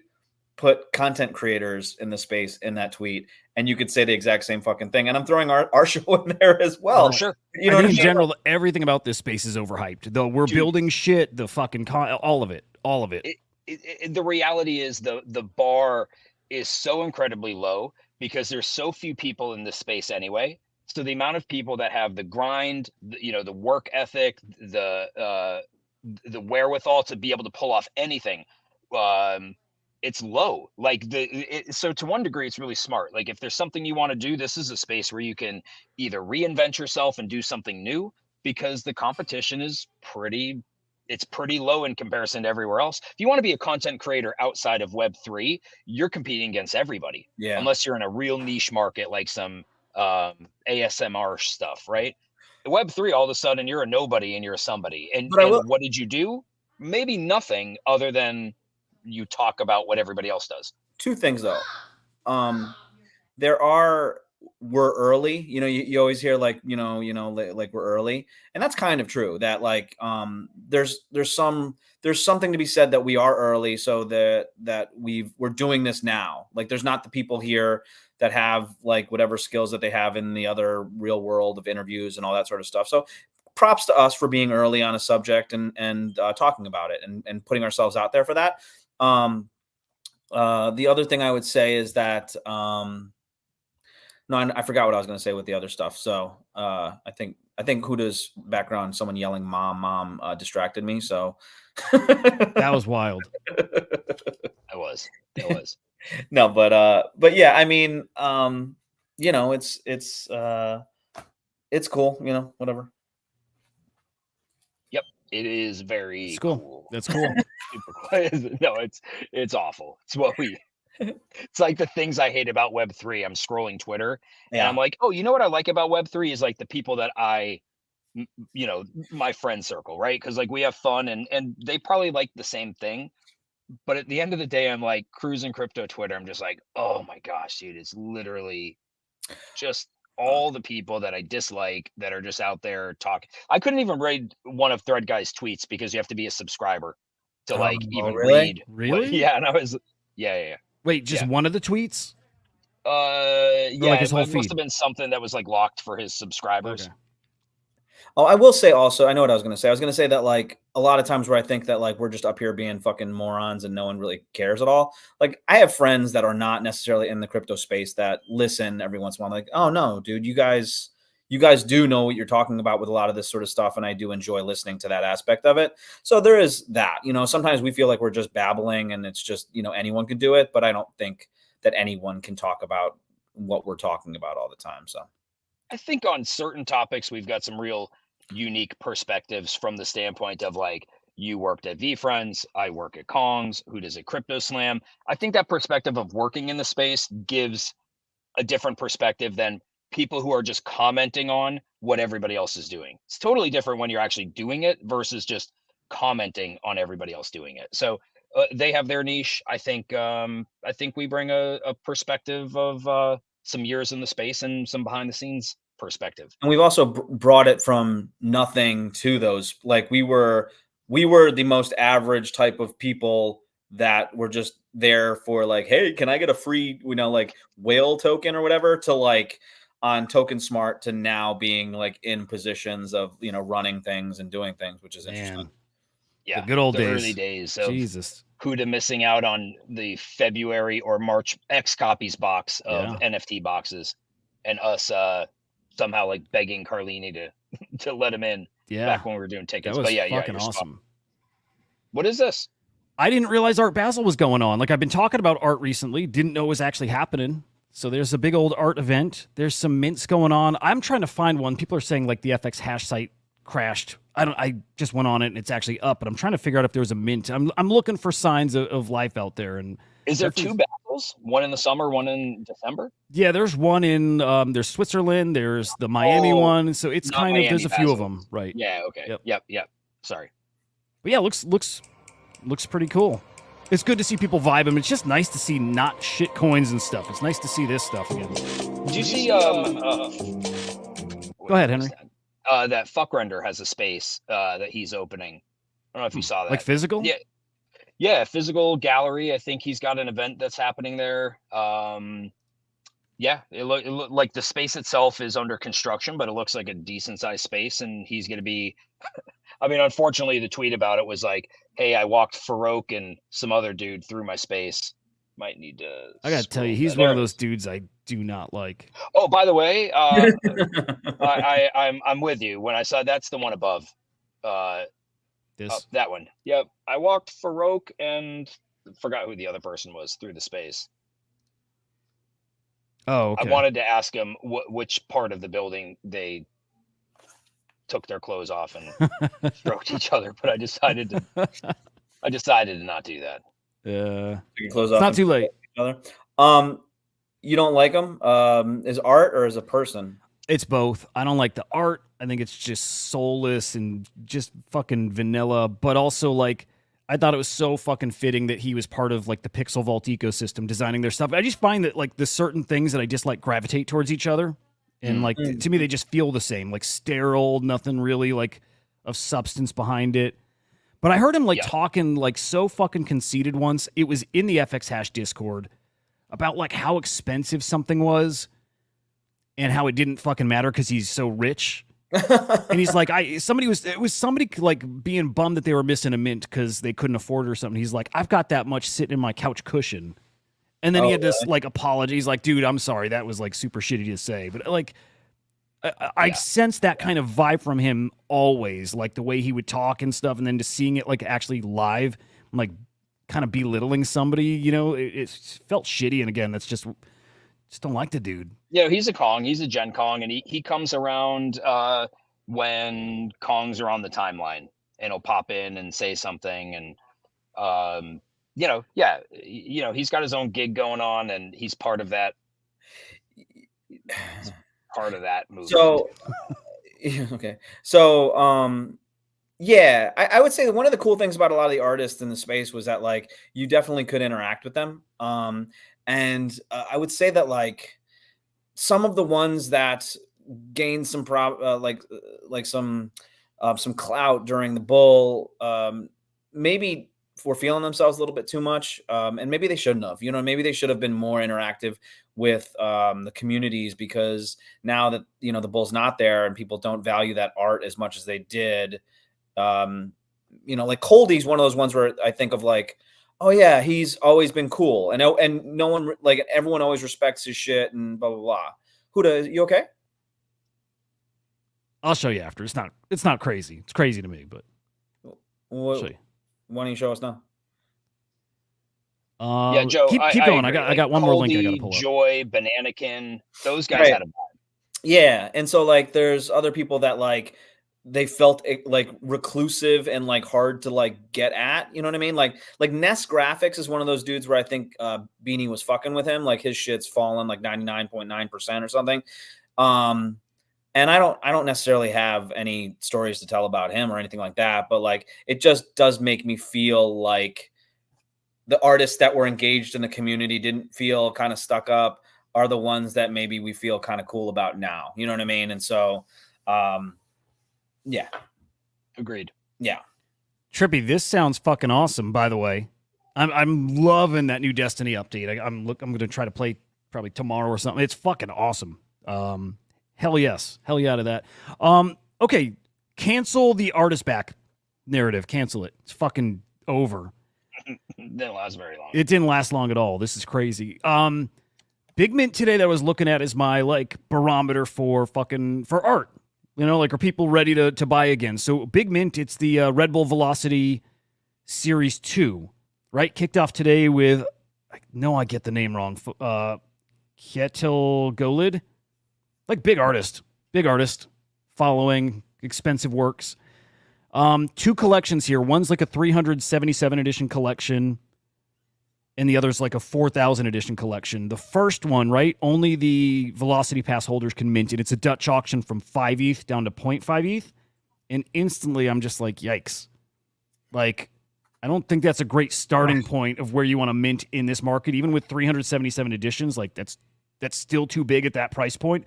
put content creators in the space in that tweet, and you could say the exact same fucking thing. And I'm throwing our show in there as well. Sure. You know, in general, everything about this space is overhyped. Though we're building shit, the fucking all of it. The reality is the bar is so incredibly low because there's so few people in this space anyway. So the amount of people that have the grind, the work ethic, the wherewithal to be able to pull off anything, it's low. Like so to one degree, it's really smart. Like if there's something you want to do, this is a space where you can either reinvent yourself and do something new, because the competition is pretty low in comparison to everywhere else. If you want to be a content creator outside of Web3, you're competing against everybody. Yeah. Unless you're in a real niche market, like some ASMR stuff, right? Web3, all of a sudden you're a nobody and you're a somebody. And what did you do? Maybe nothing other than you talk about what everybody else does. Two things though. We're early, you always hear like, like we're early. And that's kind of true, that like, there's something to be said that we are early, so that we're doing this now. Like there's not the people here that have like whatever skills that they have in the other real world of interviews and all that sort of stuff. So props to us for being early on a subject and talking about it and putting ourselves out there for that. The other thing I would say is that, no, I forgot what I was going to say with the other stuff. So I think Hudah's background, someone yelling "mom," distracted me. So That was wild. It was. no, but yeah, I mean, you know, it's cool, you know, whatever. Yep, it is very It's cool. That's cool. Super cool. No, it's awful. It's what we. It's like the things I hate about Web3. I'm scrolling Twitter and I'm Yeah. like, oh, you know what I like about Web3 is like the people that you know, my friend circle, right? Because like we have fun and they probably like the same thing. But at the end of the day, I'm like cruising crypto Twitter. I'm just like, oh my gosh, dude, it's literally just all the people that I dislike that are just out there talking. I couldn't even read one of Thread Guy's tweets because you have to be a subscriber to like even really? read. Really? Yeah, and I was, yeah. Wait, just Yeah. one of the tweets? Yeah, like his whole it must feed? have been something that was like locked for his subscribers. Okay. Oh, I will say also, I know what I was going to say. I was going to say that like a lot of times where I think that like we're just up here being fucking morons and no one really cares at all. Like I have friends that are not necessarily in the crypto space that listen every once in a while. Like, oh no, dude, you guys do know what you're talking about with a lot of this sort of stuff, and I do enjoy listening to that aspect of it. So there is that. You know, sometimes we feel like we're just babbling and it's just, you know, anyone can do it, but I don't think that anyone can talk about what we're talking about all the time. So I think on certain topics we've got some real unique perspectives from the standpoint of like you worked at VFriends, I work at Kongs, who does a Crypto Slam. I think that perspective of working in the space gives a different perspective than people who are just commenting on what everybody else is doing. It's totally different when you're actually doing it versus just commenting on everybody else doing it. So they have their niche. I think we bring a perspective of some years in the space and some behind the scenes perspective. and we've also brought it from nothing to those. Like we were the most average type of people that were just there for like, hey, can I get a free, you know, like whale token or whatever, to like on Token Smart to now being like in positions of, you know, running things and doing things, which is interesting. Man, Yeah, the good old days. early days of Jesus. Hudah missing out on the February or March X copies box of Yeah. NFT boxes, and us somehow like begging Carlini to let him in Yeah. back when we were doing tickets. That was But yeah, fucking you're spot- awesome. What is this? I didn't realize Art Basel was going on. Like I've been talking about art recently, didn't know it was actually happening. So there's a big old art event. There's some mints going on. I'm trying to find one. People are saying like the FX hash site crashed. I just went on it and it's actually up, but I'm trying to figure out if there was a mint. I'm looking for signs of life out there. And Is there two battles? One in the summer, one in December? yeah, there's one in there's Switzerland, there's the Miami Oh, one. So it's not kind of Miami there's a few of Basel. them, right? Yeah. Okay. Yep. Sorry. But yeah, looks pretty cool. It's good to see people vibing. It's just nice to see not shit coins and stuff. It's nice to see this stuff again. Did you see? Go ahead, Henry. That Fuckrender has a space that he's opening. I don't know if you saw that. Like physical? Yeah, physical gallery. I think he's got an event that's happening there. Yeah, it look like the space itself is under construction, but it looks like a decent sized space, and he's going to be. I mean, unfortunately, the tweet about it was like, "Hey, I walked Farouk and some other dude through my space. Might need to." I gotta tell you, scroll he's down. one There of it those is. dudes I do not like. Oh, by the way, I'm with you. When I saw that's the one above. This That one. Yep. I walked Farouk and forgot who the other person was through the space. Oh, okay. I wanted to ask him which part of the building they took their clothes off and stroked each other, but I decided to not do that. Yeah. You can close It's off not and too late. each other. You don't like him as art or as a person? It's both. I don't like the art. I think it's just soulless and just fucking vanilla, but also like I thought it was so fucking fitting that he was part of like the Pixel Vault ecosystem designing their stuff. I just find that like the certain things that I dislike gravitate towards each other. And like to me they just feel the same, like sterile, nothing really like of substance behind it. But I heard him like talking like so fucking conceited once. It was in the FX Hash Discord about like how expensive something was and how it didn't fucking matter because he's so rich. And he's like, somebody like being bummed that they were missing a mint because they couldn't afford it or something. He's like, I've got that much sitting in my couch cushion. And then he had this like apology. He's like, dude, I'm sorry. That was like super shitty to say. But like, I sense that kind of vibe from him always, like the way he would talk and stuff, and then to seeing it like actually live, like kind of belittling somebody, you know, it felt shitty. And again, that's just don't like the dude. Yeah, he's a Kong. He's a Gen Kong, and he comes around when Kongs are on the timeline, and he'll pop in and say something, and you know, yeah, you know, he's got his own gig going on, and he's part of that. Movement. So, okay. So, yeah, I would say one of the cool things about a lot of the artists in the space was that like you definitely could interact with them. And I would say that like some of the ones that gained some some clout during the bull, maybe were feeling themselves a little bit too much, and maybe they shouldn't have. You know, maybe they should have been more interactive with the communities, because now that, you know, the bull's not there and people don't value that art as much as they did. You know, like Coldie's one of those ones where I think of like, oh yeah, he's always been cool, and no one, like, everyone always respects his shit and blah blah blah. Hudah, you okay? I'll show you after. It's not crazy. It's crazy to me, but What, show you. Why don't you show us now? Yeah, Joe, keep going. agree. I got one more link I got to Coldie, pull up. Joy, Bananakin, those guys Right. had a vibe. Yeah, and so like there's other people that like they felt like reclusive and like hard to like get at, you know what I mean? Like Ness Graphics is one of those dudes where I think Beanie was fucking with him, like his shit's fallen like 99.9% or something. And I don't necessarily have any stories to tell about him or anything like that, but like it just does make me feel like the artists that were engaged in the community didn't feel kind of stuck up are the ones that maybe we feel kind of cool about now. You know what I mean? And so, yeah. Agreed. Yeah. Trippy, this sounds fucking awesome, by the way. I'm loving that new Destiny update. I'm going to try to play probably tomorrow or something. It's fucking awesome. Hell yes. Hell yeah to that. Okay, cancel the artist back narrative. Cancel it. It's fucking over. Didn't last very long. It didn't last long at all. This is crazy. Big Mint today that I was looking at is my like barometer for art. You know, like, are people ready to buy again? So Big Mint, it's the Red Bull Velocity Series 2, right? Kicked off today with, I know I get the name wrong, Kjetil Golid. Like big artist, following, expensive works. 2 collections here. One's like a 377 edition collection, and the other's like a 4,000 edition collection. The first one, right? Only the Velocity Pass holders can mint it. It's a Dutch auction from 5 ETH down to 0.5 ETH. And instantly I'm just like, yikes. Like, I don't think that's a great starting point of where you want to mint in this market. Even with 377 editions, like that's still too big at that price point.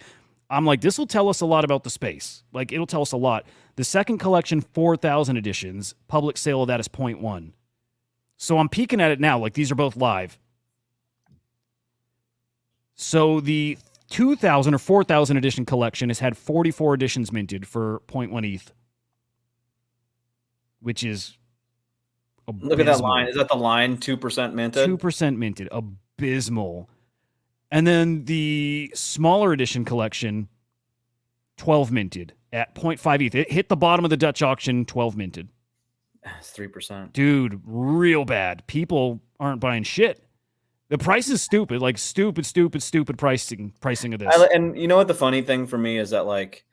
I'm like, this will tell us a lot about the space. Like, it'll tell us a lot. The second collection, 4,000 editions, public sale of that is 0.1. So I'm peeking at it now. Like, these are both live. So the 2,000 or 4,000 edition collection has had 44 editions minted for 0.1 ETH, which is abysmal. Look at that line. Is that the line? 2% minted? 2% minted. Abysmal. And then the smaller edition collection, 12 minted at 0.5 ETH. It hit the bottom of the Dutch auction, 12 minted. That's 3%. Dude, real bad. People aren't buying shit. The price is stupid. Like, stupid pricing of this. And you know what the funny thing for me is that, like,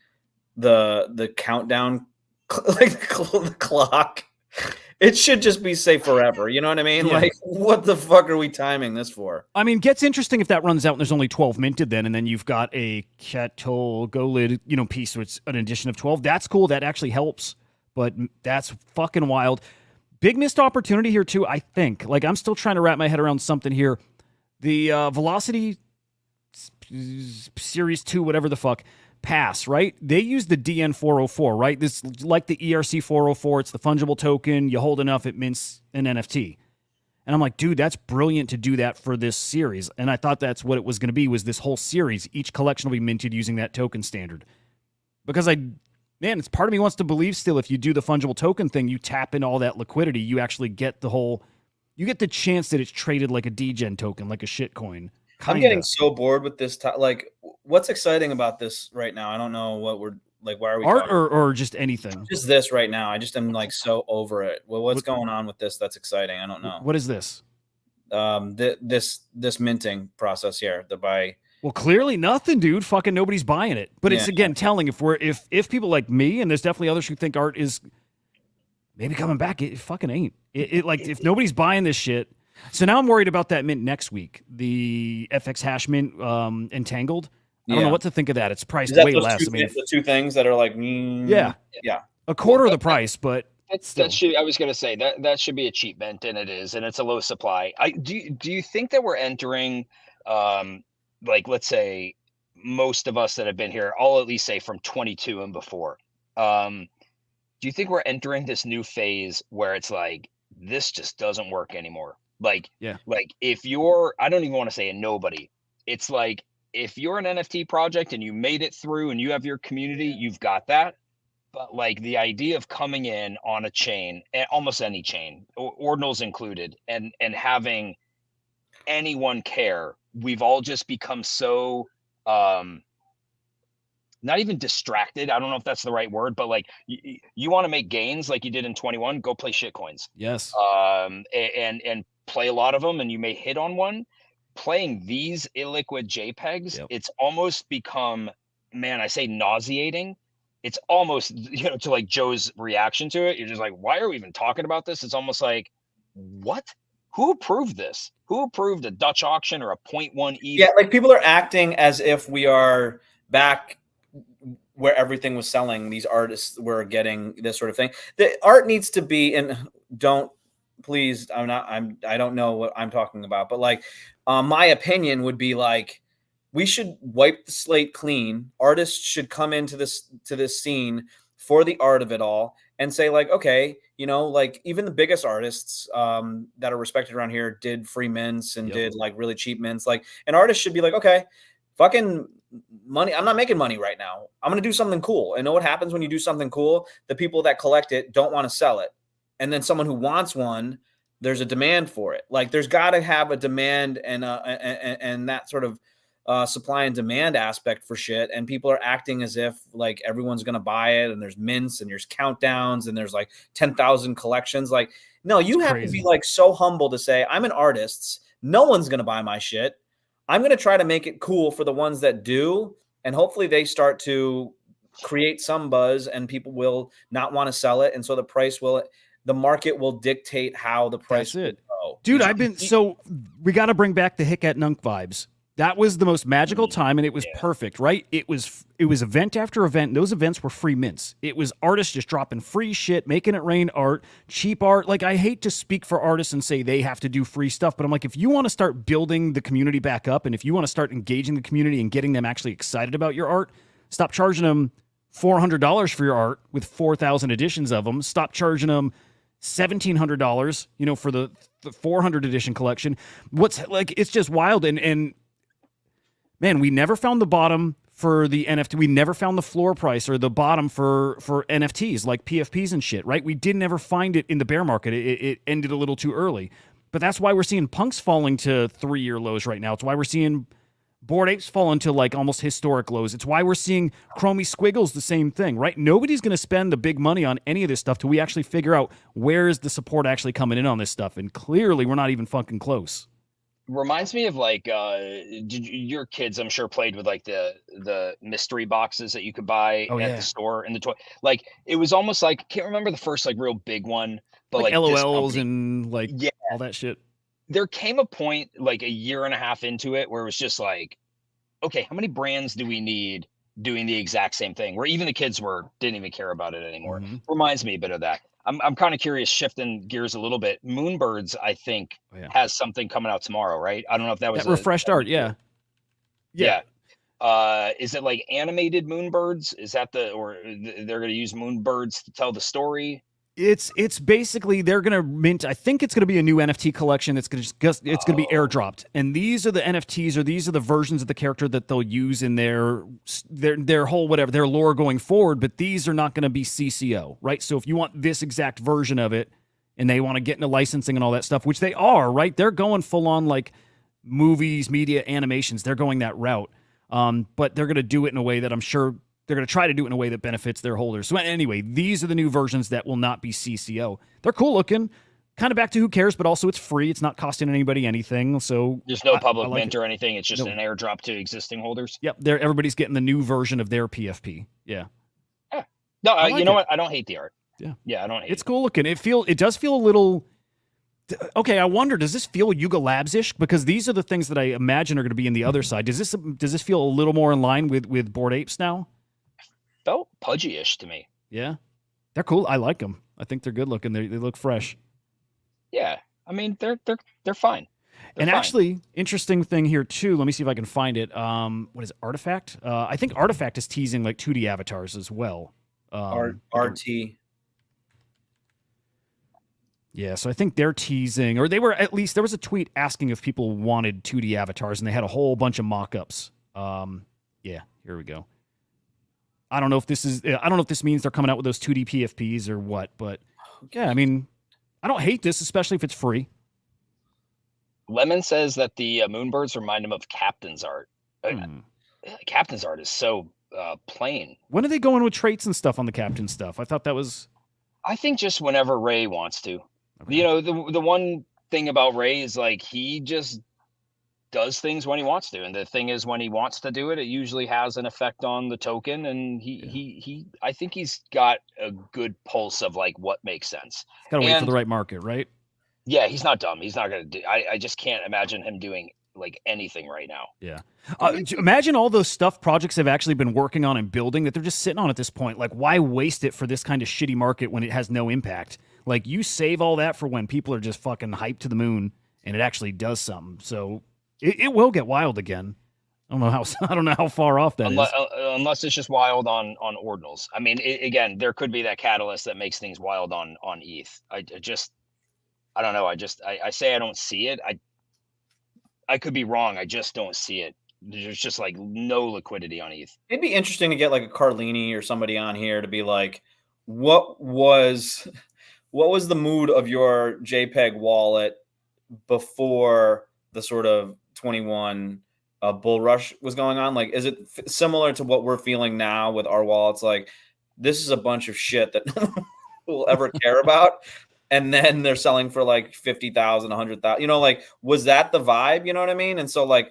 the countdown, like the clock, it should just be say forever. You know what I mean? Yeah. Like, what the fuck are we timing this for? I mean, gets interesting if that runs out and there's only 12 minted then, and then you've got a Kjetil Golid, piece, so it's an addition of 12. That's cool. That actually helps, but that's fucking wild. Big missed opportunity here too, I think. Like, I'm still trying to wrap my head around something here. The Velocity Series 2, whatever the fuck, pass, right? They use the DN404, right? This, like the ERC 404, it's the fungible token. You hold enough, it mints an NFT. And I'm like, dude, that's brilliant to do that for this series. And I thought that's what it was going to be, was this whole series. Each collection will be minted using that token standard. Because it's part of me wants to believe still, if you do the fungible token thing, you tap into all that liquidity, you actually get the chance that it's traded like a degen token, like a shitcoin. I'm getting so bored with this. Like, what's exciting about this right now? I don't know what we're like. Why are we art talking? or just anything? Just this right now. I just am like so over it. Well, what's going on with this? That's exciting. I don't know. What is this? This minting process here. Well, clearly nothing, dude. Fucking nobody's buying it. But it's again telling if people like me, and there's definitely others who think art is maybe coming back, it fucking ain't. It like if nobody's buying this shit. So now I'm worried about that mint next week. The FX hash mint entangled. I don't know what to think of that. It's priced way less. I mean, the two things that are like yeah, a quarter of the price, but that should, I was gonna say that should be a cheap mint, and it is, and it's a low supply. Do you think that we're entering like, let's say most of us that have been here, I'll at least say from 22 and before, do you think we're entering this new phase where it's like this just doesn't work anymore? Like if you're, I don't even want to say a nobody, it's like if you're an NFT project and you made it through and you have your community, you've got that. But like the idea of coming in on a chain, almost any chain, ordinals included, and having anyone care, we've all just become so not even distracted. I don't know if that's the right word, but like you want to make gains like you did in 21, go play shit coins. Yes. And play a lot of them, and you may hit on one. Playing these illiquid JPEGs, it's almost become, man, I say nauseating. It's almost, to like Joe's reaction to it. You're just like, why are we even talking about this? It's almost like, what? Who approved this? Who approved a Dutch auction or a 0.1 ETH? Yeah, like people are acting as if we are back where everything was selling. These artists were getting this sort of thing. The art needs to be, and please, I don't know what I'm talking about, but like, my opinion would be like, we should wipe the slate clean. Artists should come into this scene for the art of it all and say like, okay, like even the biggest artists that are respected around here did free mints and did like really cheap mints. Like an artist should be like, okay, fucking money. I'm not making money right now. I'm going to do something cool. And know what happens when you do something cool? The people that collect it don't want to sell it. And then someone who wants one, there's a demand for it. Like there's got to have a demand and that sort of supply and demand aspect for shit. And people are acting as if like everyone's going to buy it. And there's mints and there's countdowns and there's like 10,000 collections. Like, no, you have to be like so humble to say, I'm an artist. No one's going to buy my shit. I'm going to try to make it cool for the ones that do. And hopefully they start to create some buzz and people will not want to sell it. And so the market will dictate how the price will go. Dude, so we got to bring back the Hick at Nunk vibes. That was the most magical time, and it was perfect, right? It was event after event, and those events were free mints. It was artists just dropping free shit, making it rain art, cheap art. Like, I hate to speak for artists and say they have to do free stuff, but I'm like, if you want to start building the community back up, and if you want to start engaging the community and getting them actually excited about your art, stop charging them $400 for your art with 4,000 editions of them. Stop charging them $1,700, for the 400 edition collection. It's just wild. And man, we never found the bottom for the NFT. We never found the floor price or the bottom for NFTs like PFPs and shit, right? We didn't ever find it in the bear market. It ended a little too early. But that's why we're seeing punks falling to 3-year lows right now. It's why we're seeing Bored Apes fall into like almost historic lows. It's why we're seeing Chromie Squiggles the same thing, right? Nobody's going to spend the big money on any of this stuff till we actually figure out where is the support actually coming in on this stuff. And clearly we're not even fucking close. Reminds me of like your kids, I'm sure, played with like the mystery boxes that you could buy at the store in the toy. Like it was almost like, I can't remember the first like real big one, but like LOLs and like all that shit. There came a point like a year and a half into it where it was just like, okay, how many brands do we need doing the exact same thing? Where even the kids didn't even care about it anymore. Mm-hmm. Reminds me a bit of that. I'm kind of curious, shifting gears a little bit. Moonbirds, I think, has something coming out tomorrow, right? I don't know if that was refreshed art. Yeah. Is it like animated Moonbirds? Is that or they're going to use Moonbirds to tell the story? It's basically they're gonna mint. I think it's gonna be a new NFT collection that's gonna it's gonna be airdropped, and these are the NFTs or these are the versions of the character that they'll use in their whole whatever their lore going forward. But these are not gonna be CCO, right? So if you want this exact version of it, and they want to get into licensing and all that stuff, which they are, right? They're going full on like movies, media, animations. They're going that route. But they're going to do it in a way that I'm sure they're going to try to do it in a way that benefits their holders. So anyway, these are the new versions that will not be CCO. They're cool looking. Kind of back to who cares, but also it's free. It's not costing anybody anything. So There's no public I like mint it. or anything. It's just No. an airdrop to existing holders. Yep, everybody's getting the new version of their PFP. Yeah. No, I like you know it. what? I don't hate the art. Yeah. I don't hate It's it. cool looking. It does feel a little. Okay, I wonder, does this feel Yuga Labs-ish? Because these are the things that I imagine are going to be in the other side. Does this feel a little more in line with Bored Apes now? Felt pudgy-ish to me. Yeah, they're cool. I like them. I think they're good looking. They look fresh. Yeah, I mean they're fine. And actually, interesting thing here too. Let me see if I can find it. What is it, Artifact? I think Artifact is teasing like 2D avatars as well. RT. Yeah, so I think they're teasing, or they were at least. There was a tweet asking if people wanted 2D avatars, and they had a whole bunch of mock-ups. Yeah, here we go. I don't know if this means they're coming out with those 2D PFPs or what, but yeah, I mean, I don't hate this, especially if it's free. Lemon says that the Moonbirds remind him of Captain's art. Captain's art is so plain. When are they going with traits and stuff on the Captain stuff? I thought that was. I think just whenever Ray wants to. Okay. You know, the one thing about Ray is like he just does things when he wants to, and the thing is when he wants to do it, it usually has an effect on the token. And he I think he's got a good pulse of like what makes sense. Got to wait for the right market, right? Yeah, he's not dumb. He's not gonna do. I just can't imagine him doing like anything right now. Yeah. Imagine all those stuff projects have actually been working on and building that they're just sitting on at this point. Like, why waste it for this kind of shitty market when it has no impact? Like, you save all that for when people are just fucking hyped to the moon and it actually does something. So it will get wild again. I don't know how far off that is. Unless it's just wild on ordinals. I mean, again, there could be that catalyst that makes things wild on ETH. I don't know. I say I don't see it. I could be wrong. I just don't see it. There's just like no liquidity on ETH. It'd be interesting to get like a Carlini or somebody on here to be like, what was the mood of your JPEG wallet before the sort of 21 bull rush was going on? Like, is it similar to what we're feeling now with our wallets? Like, this is a bunch of shit that no one will ever care about. And then they're selling for like 50,000, 100,000, you know, like, was that the vibe? You know what I mean? And so like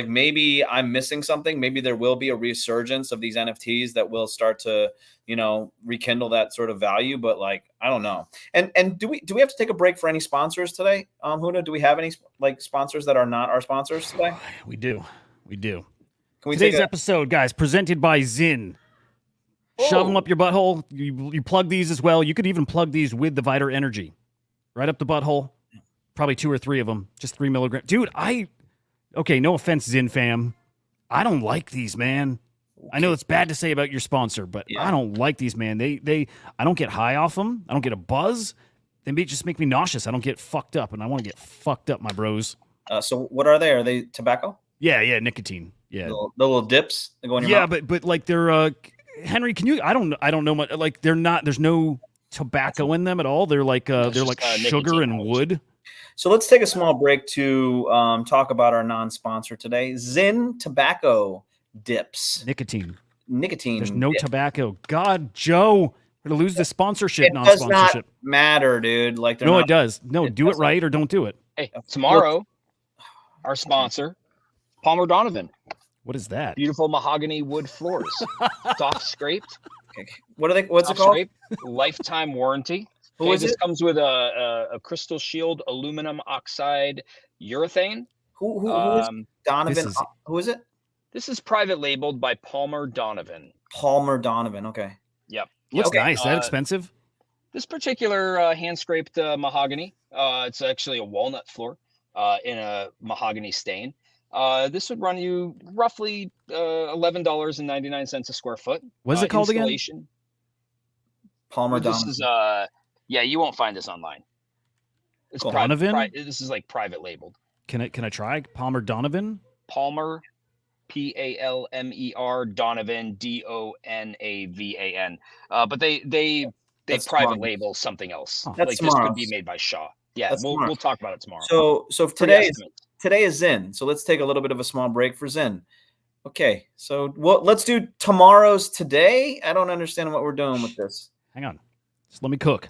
maybe I'm missing something. Maybe there will be a resurgence of these NFTs that will start to, you know, rekindle that sort of value. But like, I don't know. And do we have to take a break for any sponsors today? Hudah, do we have any like sponsors that are not our sponsors today? We do. Can we Today's episode, guys, presented by Zyn. Shove them up your butthole. You plug these as well. You could even plug these with the Viter Energy. Right up the butthole. Probably 2 or 3 of them. Just 3 milligrams. Dude, okay, no offense, Zyn fam. I don't like these, man. Okay. I know it's bad to say about your sponsor, but I don't like these, man. I don't get high off them. I don't get a buzz. They just make me nauseous. I don't get fucked up, and I want to get fucked up, my bros. So what are they? Are they tobacco? Yeah, nicotine. Yeah. The little dips that go in your mouth? but like they're Henry, can you? I don't know much. Like they're not. There's no tobacco in them at all. They're like sugar and wood. So let's take a small break to talk about our non-sponsor today, Zyn Tobacco Dips. Nicotine. There's no tobacco. God, Joe, we're gonna lose the sponsorship. It does not matter, dude. Like it does. No, do it right or don't do it. Hey, tomorrow, our sponsor, Palmer Donovan. What is that? Beautiful mahogany wood floors, soft scraped. Okay. What's it called? Scraped, lifetime warranty. Who is this it? Comes with a crystal shield aluminum oxide urethane. Who is Donovan? Who is it? This is private labeled by Palmer Donovan. Palmer Donovan. Okay. Yep. Looks nice. Is that expensive? This particular hand scraped mahogany. It's actually a walnut floor in a mahogany stain. This would run you roughly $11.99 a square foot. What's it called again? Palmer Donovan. This is you won't find this online. It's Donovan. This is like private labeled. Can I try Palmer Donovan? Palmer, Palmer Donovan, Donavan. But they private label something else. That's like this could be made by Shaw. Yeah, we'll talk about it tomorrow. So today today is Zin, so let's take a little bit of a small break for Zin. Okay, so let's do tomorrow's today. I don't understand what we're doing with this. Hang on. Just let me cook.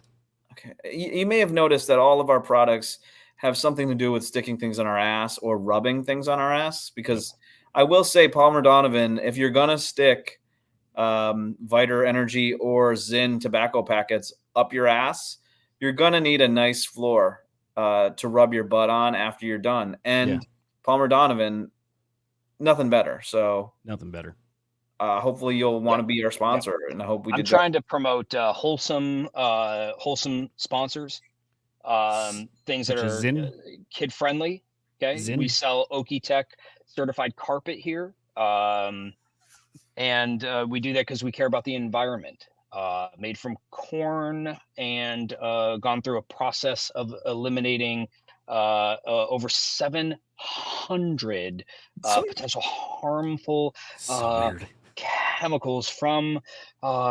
Okay, you may have noticed that all of our products have something to do with sticking things on our ass or rubbing things on our ass. Because I will say, Palmer Donovan, if you're gonna stick Viter Energy or Zin tobacco packets up your ass, you're gonna need a nice floor to rub your butt on after you're done. And Palmer Donovan, nothing better. So nothing better. Hopefully you'll want to be our sponsor, and I hope we. I'm trying to promote wholesome sponsors, things that are kid friendly. Okay, Zin? We sell Okie Tech certified carpet here, and we do that because we care about the environment. Made from corn and gone through a process of eliminating over 700 potential harmful chemicals from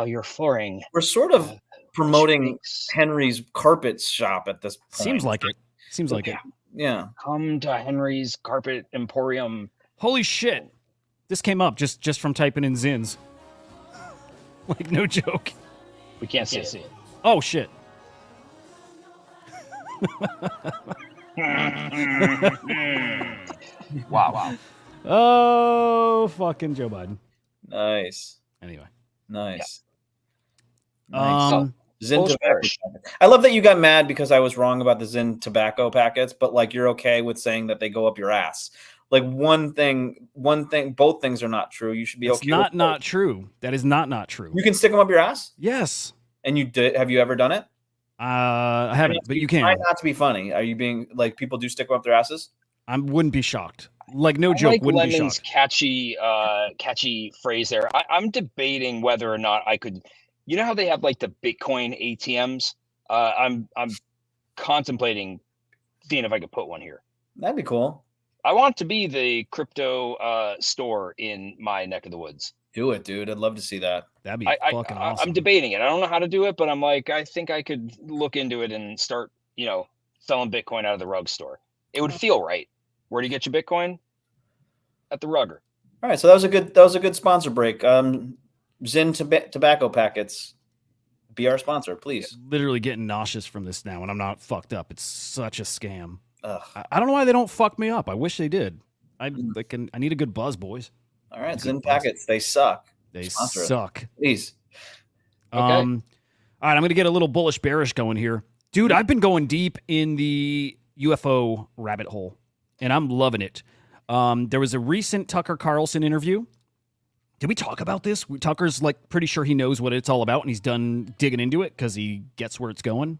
your flooring. We're sort of promoting Henry's carpet shop at this point. Seems like it. Seems like it. Yeah. Come to Henry's Carpet Emporium. Holy shit. This came up just from typing in Zins. Like, no joke. We can't see it. Oh, shit. Wow. Oh, fucking Joe Biden. Nice. Anyway. Nice. Zin tobacco. I love that you got mad because I was wrong about the Zin tobacco packets, but like you're okay with saying that they go up your ass. Like one thing, both things are not true. You should be okay. It's not true. That is not true. You can stick them up your ass? Yes. And you did? Have you ever done it? I haven't, but you can. Try not to be funny. Are you being like people do stick them up their asses? I wouldn't be shocked. Like no joke. Like wouldn't Lemon's be shocked. catchy phrase there. I'm debating whether or not I could. You know how they have like the Bitcoin ATMs? I'm contemplating seeing if I could put one here. That'd be cool. I want to be the crypto store in my neck of the woods. Do it, dude. I'd love to see that. That'd be fucking awesome. I'm debating it. I don't know how to do it, but I'm like, I think I could look into it and start, selling Bitcoin out of the rug store. It would feel right. Where do you get your Bitcoin? At the rugger. All right, so that was a good sponsor break. Zin tobacco packets. Be our sponsor, please. Literally getting nauseous from this now, and I'm not fucked up. It's such a scam. Ugh. I don't know why they don't fuck me up. I wish they did. I need a good buzz, boys. All right, Zin packets. They suck. They Sponsor suck. Please. Okay. All right, I'm gonna get a little bullish bearish going here, dude. I've been going deep in the UFO rabbit hole, and I'm loving it. There was a recent Tucker Carlson interview. Did we talk about this? Tucker's like pretty sure he knows what it's all about, and he's done digging into it because he gets where it's going.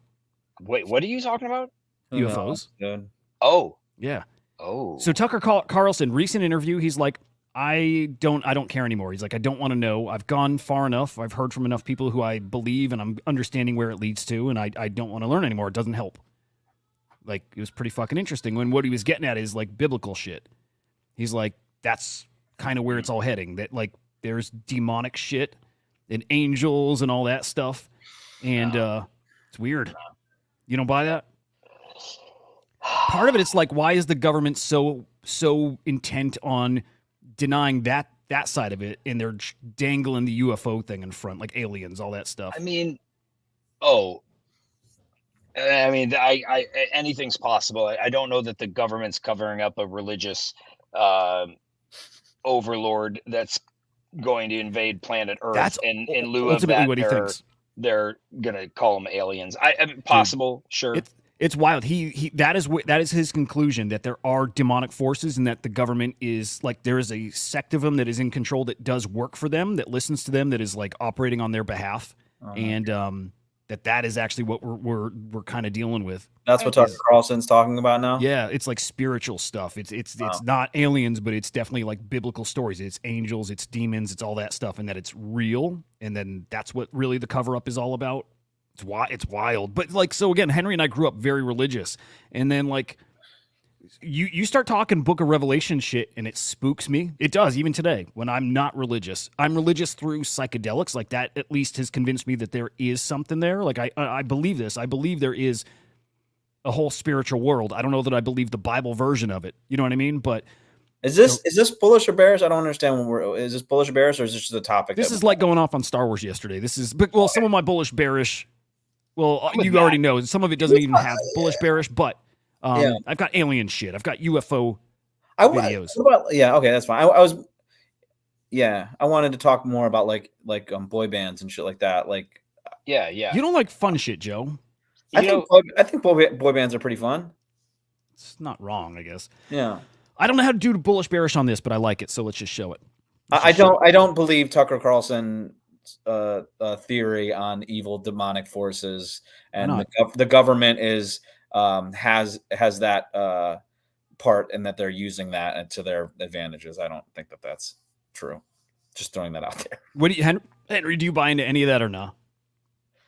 Wait, what are you talking about? UFOs. Good. Oh, yeah. Oh. So Tucker Carlson, recent interview, he's like, I don't care anymore. He's like, I don't want to know. I've gone far enough. I've heard from enough people who I believe, and I'm understanding where it leads to, and I don't want to learn anymore. It doesn't help. Like, it was pretty fucking interesting when what he was getting at is like biblical shit. He's like, that's kind of where it's all heading. That like there's demonic shit and angels and all that stuff. And it's weird. You don't buy that? Part of it, it's like, why is the government so intent on denying that side of it, and they're dangling the UFO thing in front, like aliens, all that stuff? I mean, anything's possible. I don't know that the government's covering up a religious overlord that's going to invade planet Earth. That's in lieu of ultimately that, what he thinks. They're gonna call them aliens. Possible, sure. It's wild. That is his conclusion, that there are demonic forces and that the government is like, there is a sect of them that is in control, that does work for them, that listens to them, that is like operating on their behalf, and that is actually what we're kind of dealing with. That's what Tucker Carlson's talking about now. Yeah, it's like spiritual stuff. It's not aliens, but it's definitely like biblical stories. It's angels, it's demons, it's all that stuff, and that it's real. And then that's what really the cover up is all about. It's wild. But like, so again, Henry and I grew up very religious, and then like you start talking Book of Revelation shit, and it spooks me. It does, even today when I'm not religious. I'm religious through psychedelics. Like that at least has convinced me that there is something there. Like I believe this. I believe there is a whole spiritual world. I don't know that I believe the Bible version of it. You know what I mean? But Is this bullish or bearish? I don't understand. Is this bullish or bearish, or is this just a topic? this is like going off on Star Wars yesterday. This is, but well, some of my bullish bearish. Well, you already know some of it doesn't even have bullish bearish, but I've got alien shit. I've got UFO videos. Yeah, okay, that's fine. I was, yeah, I wanted to talk more about like boy bands and shit like that. Like, Yeah. You don't like fun shit, Joe. I think boy bands are pretty fun. It's not wrong, I guess. Yeah. I don't know how to do bullish bearish on this, but I like it, so let's just show it. I don't believe Tucker Carlson's theory on evil demonic forces, and the government is has that part, and that they're using that to their advantages. I don't think that that's true. Just throwing that out there. What do you, Henry? Do you buy into any of that or no?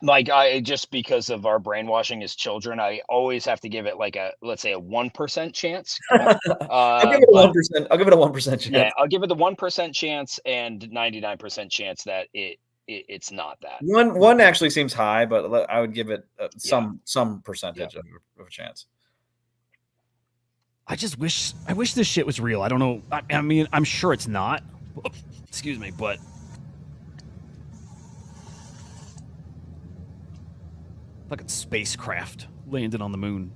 Like, I just, because of our brainwashing as children, I always have to give it like let's say a 1% chance. I'll give it a 1%. I'll give it a 1% chance. Yeah, I'll give it the 1% chance and 99% chance that it's not that. One actually seems high, but I would give it some percentage of a chance. I wish this shit was real. I don't know. I mean, I'm sure it's not. Excuse me, but fucking spacecraft landed on the moon.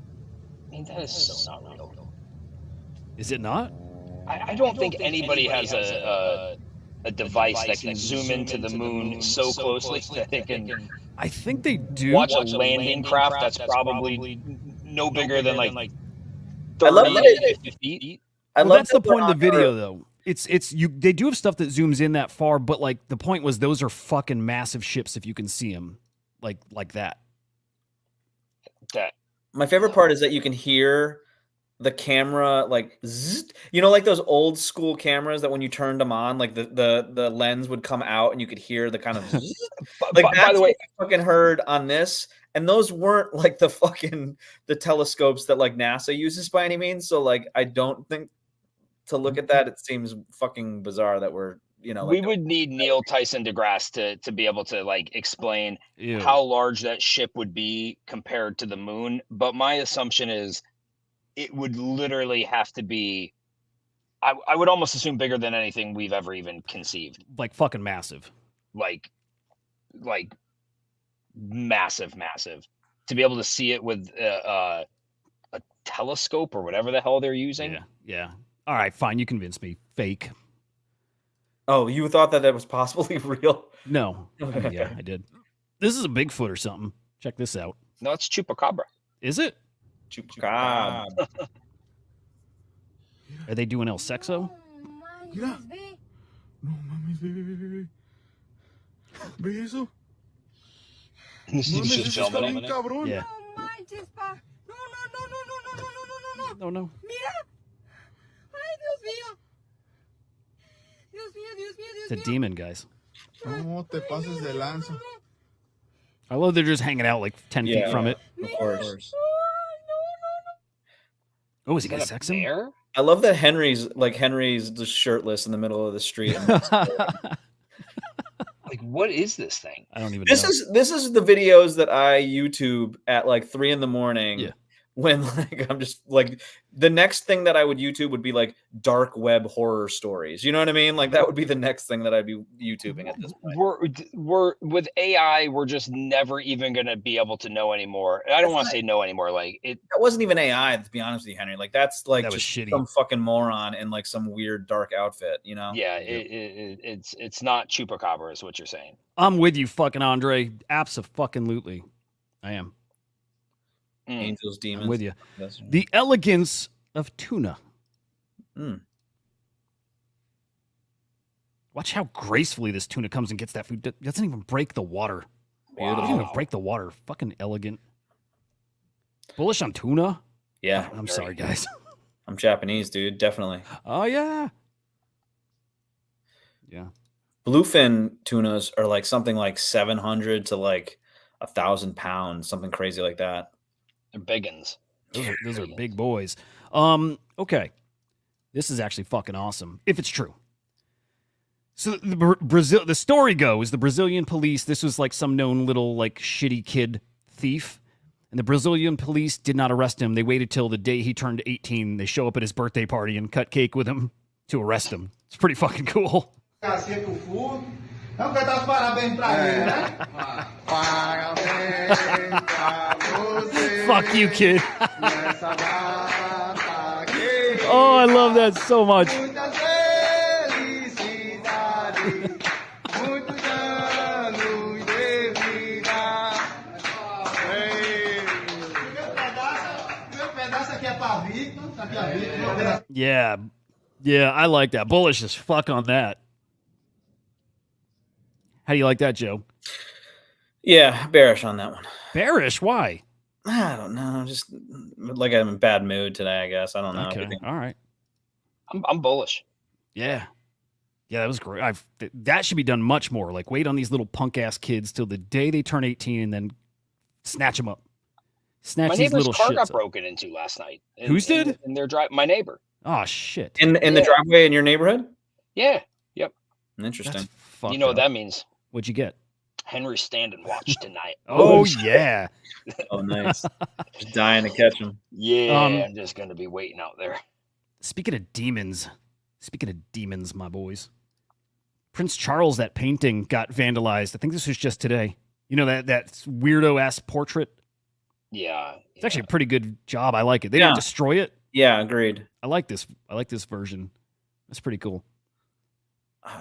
I mean, that is so not real. Is it not? I don't think anybody has a device that can zoom into the moon so closely that they can. I think they do. Watch a landing craft that's probably no bigger than like 30 I love that 50 feet. Well, that's the point of the video, though. It's you. They do have stuff that zooms in that far, but like the point was, those are fucking massive ships if you can see them, like that. My favorite part is that you can hear the camera like zzz, like those old school cameras that when you turned them on, like the lens would come out and you could hear the kind of zzz. Like, by the way, I fucking heard on this, and those weren't like the telescopes that like NASA uses by any means. So like, I don't think to look at that, it seems fucking bizarre that we're we would need Neil Tyson deGrasse to be able to like explain how large that ship would be compared to the moon. But my assumption is it would literally have to be, I would almost assume, bigger than anything we've ever even conceived. Like fucking massive. Like massive to be able to see it with a telescope or whatever the hell they're using. Yeah. All right, fine. You convinced me. Fake. Oh, you thought that was possibly real? No. Yeah, I did. This is a Bigfoot or something. Check this out. No, it's Chupacabra. Is it? Chupacabra. Are they doing El Sexo? Mira. No mames, ve. ¿Ve eso? This is just filming it. Cabrón. Yeah. No manches, pa. No. No. Mira. Ay, Dios mío. Dios mío. It's a demon, guys. ¿Cómo te pasas de lanza? I love they're just hanging out like 10 feet from it. Of course. Oh, is he gonna sex him? Bear? I love that Henry's just shirtless in the middle of the street. Like, what is this thing? I don't even know. This is the videos that I YouTube at like 3 a.m. Yeah. When like I'm just like, the next thing that I would YouTube would be like dark web horror stories. You know what I mean? Like that would be the next thing that I'd be YouTubing at this point. We're with AI, we're just never even gonna be able to know anymore. I don't want to say know anymore. Like that wasn't even AI, to be honest with you, Henry. Like that's like that was just shitty. some fucking moron in like some weird dark outfit, Yeah, it's not Chupacabra, is what you're saying. I'm with you, fucking Andre. Abso-fucking-lutely. I am. Angels, demons. I'm with you. The elegance of tuna. Watch how gracefully this tuna comes and gets that food. It doesn't even break the water. Wow. Doesn't even break the water. Fucking elegant. Bullish on tuna? Yeah. I'm sorry, guys. I'm Japanese, dude. Definitely. Oh, yeah. Yeah. Bluefin tunas are like something like 700 to like 1,000 pounds, something crazy like that. They're biggins. Those are big boys. Okay. This is actually fucking awesome, if it's true. So the story goes, the Brazilian police, this was like some known little like shitty kid thief, And the Brazilian police did not arrest him. They waited till the day he turned 18. They show up at his birthday party and cut cake with him to arrest him. It's pretty fucking cool. Fuck you, kid. Oh, I love that so much. Yeah. Yeah, I like that. Bullish as fuck on that. How do you like that, Joe? Yeah, bearish on that one. Bearish? Why? I don't know. Just like I'm in a bad mood today, I guess. I don't know. Okay. All right. I'm bullish. Yeah. Yeah, that was great. That should be done much more. Like, wait on these little punk ass kids till the day they turn 18 and then snatch them up. Snatch My these neighbor's little car shits got up. broken into last night. Whose did? In their drive. My neighbor. Oh, shit. In the driveway in your neighborhood? Yeah. Yep. Interesting. That's fucked You know what up. that means? What'd you get? Henry Stand and Watch tonight. Oh, yeah. Oh, nice. Just dying to catch him. Yeah, I'm just gonna be waiting out there. Speaking of demons, my boys. Prince Charles, that painting got vandalized. I think this was just today. You know, that weirdo ass portrait? Yeah. It's actually a pretty good job. I like it. They didn't destroy it. Yeah, agreed. I like this version. That's pretty cool.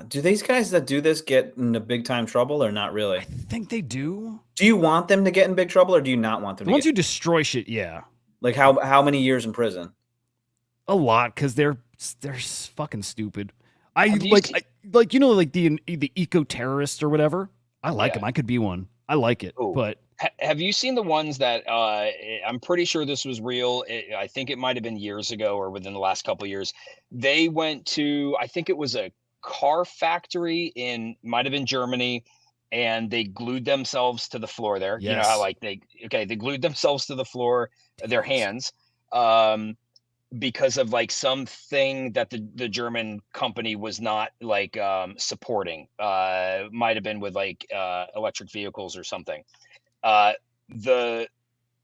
Do these guys that do this get into big time trouble or not really? I think they do. Do you want them to get in big trouble or do you not want them The to ones get who destroy shit, yeah. like how many years in prison? A lot, because they're fucking stupid. Have you the eco terrorists or whatever. I like them. I could be one. I like it. Ooh. But Have you seen the ones that I'm pretty sure this was real? I think it might have been years ago or within the last couple of years. They went to, I think it was a car factory might have been Germany, and they glued themselves to the floor there. Yes. You know how they glued themselves to the floor, their hands, because of like something that the German company was not like supporting. Might have been with like electric vehicles or something. The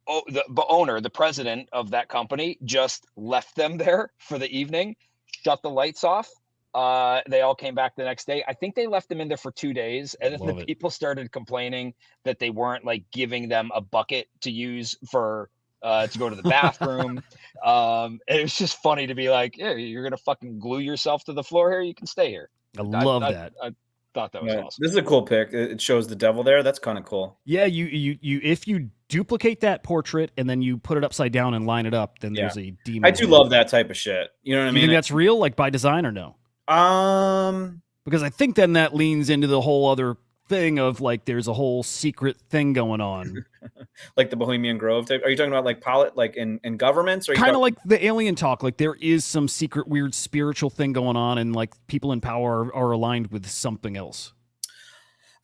owner, the president of that company, just left them there for the evening, shut the lights off. They all came back the next day. I think they left them in there for 2 days, and then the people started complaining that they weren't like giving them a bucket to use for to go to the bathroom. And it was just funny to be like, yeah, you're gonna fucking glue yourself to the floor here. You can stay here. I love that. I thought that was awesome. This is a cool pic. It shows the devil there. That's kind of cool. Yeah, you if you duplicate that portrait and then you put it upside down and line it up, then there's a demon. I do love that type of shit. You know what I You mean? think that's real, like by design, or no? Because I think then that leans into the whole other thing of like there's a whole secret thing going on. Like the Bohemian Grove type. Are you talking about like in governments, or kind of like the alien talk? Like there is some secret weird spiritual thing going on, and like people in power are aligned with something else.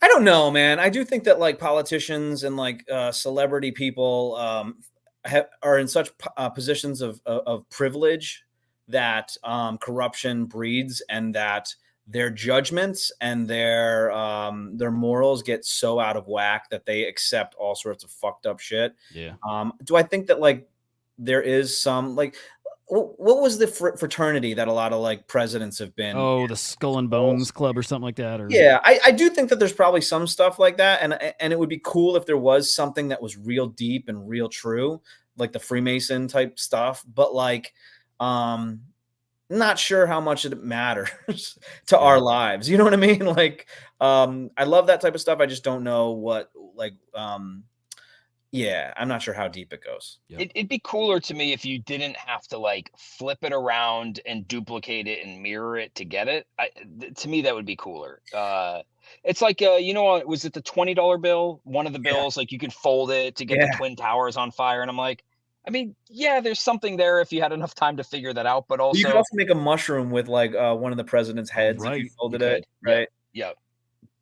I don't know, man. I do think that like politicians and like celebrity people are in such positions of privilege that corruption breeds, and that their judgments and their morals get so out of whack that they accept all sorts of fucked up shit. Yeah. Do I think that like there is some like what was the fraternity that a lot of like presidents have been? Oh, the Skull and Bones Club or something like that. Or yeah, I do think that there's probably some stuff like that, and it would be cool if there was something that was real deep and real true, like the Freemason type stuff. But like, not sure how much it matters to our lives. You know what I mean? Like, I love that type of stuff. I just don't know what like. Yeah, I'm not sure how deep it goes. Yep. It'd be cooler to me if you didn't have to like flip it around and duplicate it and mirror it to get it. To me, that would be cooler. It's like, was it the $20 bill? One of the bills, like you could fold it to get the Twin Towers on fire. And I'm like, I mean, yeah, there's something there if you had enough time to figure that out. But also, you could also make a mushroom with like one of the president's heads if you folded it, right? Yeah.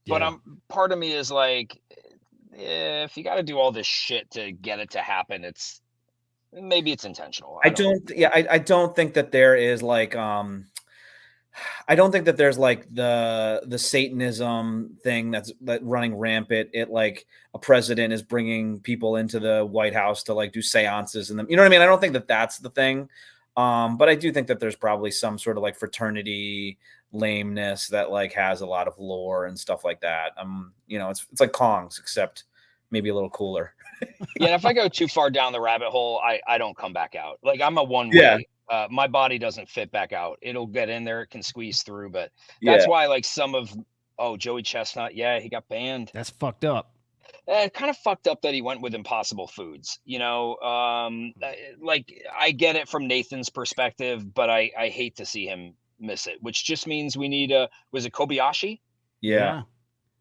But part of me is like, if you got to do all this shit to get it to happen, maybe it's intentional. I don't think that there is like I don't think that there's like the Satanism thing that's running rampant. It like a president is bringing people into the White House to like do seances and them. You know what I mean? I don't think that that's the thing. But I do think that there's probably some sort of like fraternity lameness that like has a lot of lore and stuff like that. You know, it's like Kongs, except maybe a little cooler. Yeah, and if I go too far down the rabbit hole, I don't come back out. Like I'm a one Yeah. way. My body doesn't fit back out. It'll get in there, it can squeeze through, but Yeah. that's why like some of Joey Chestnut, yeah, he got banned. That's fucked up. Kind of fucked up that he went with Impossible Foods. You know, like I get it from Nathan's perspective, but I hate to see him miss it, which just means we need was it Kobayashi? Yeah.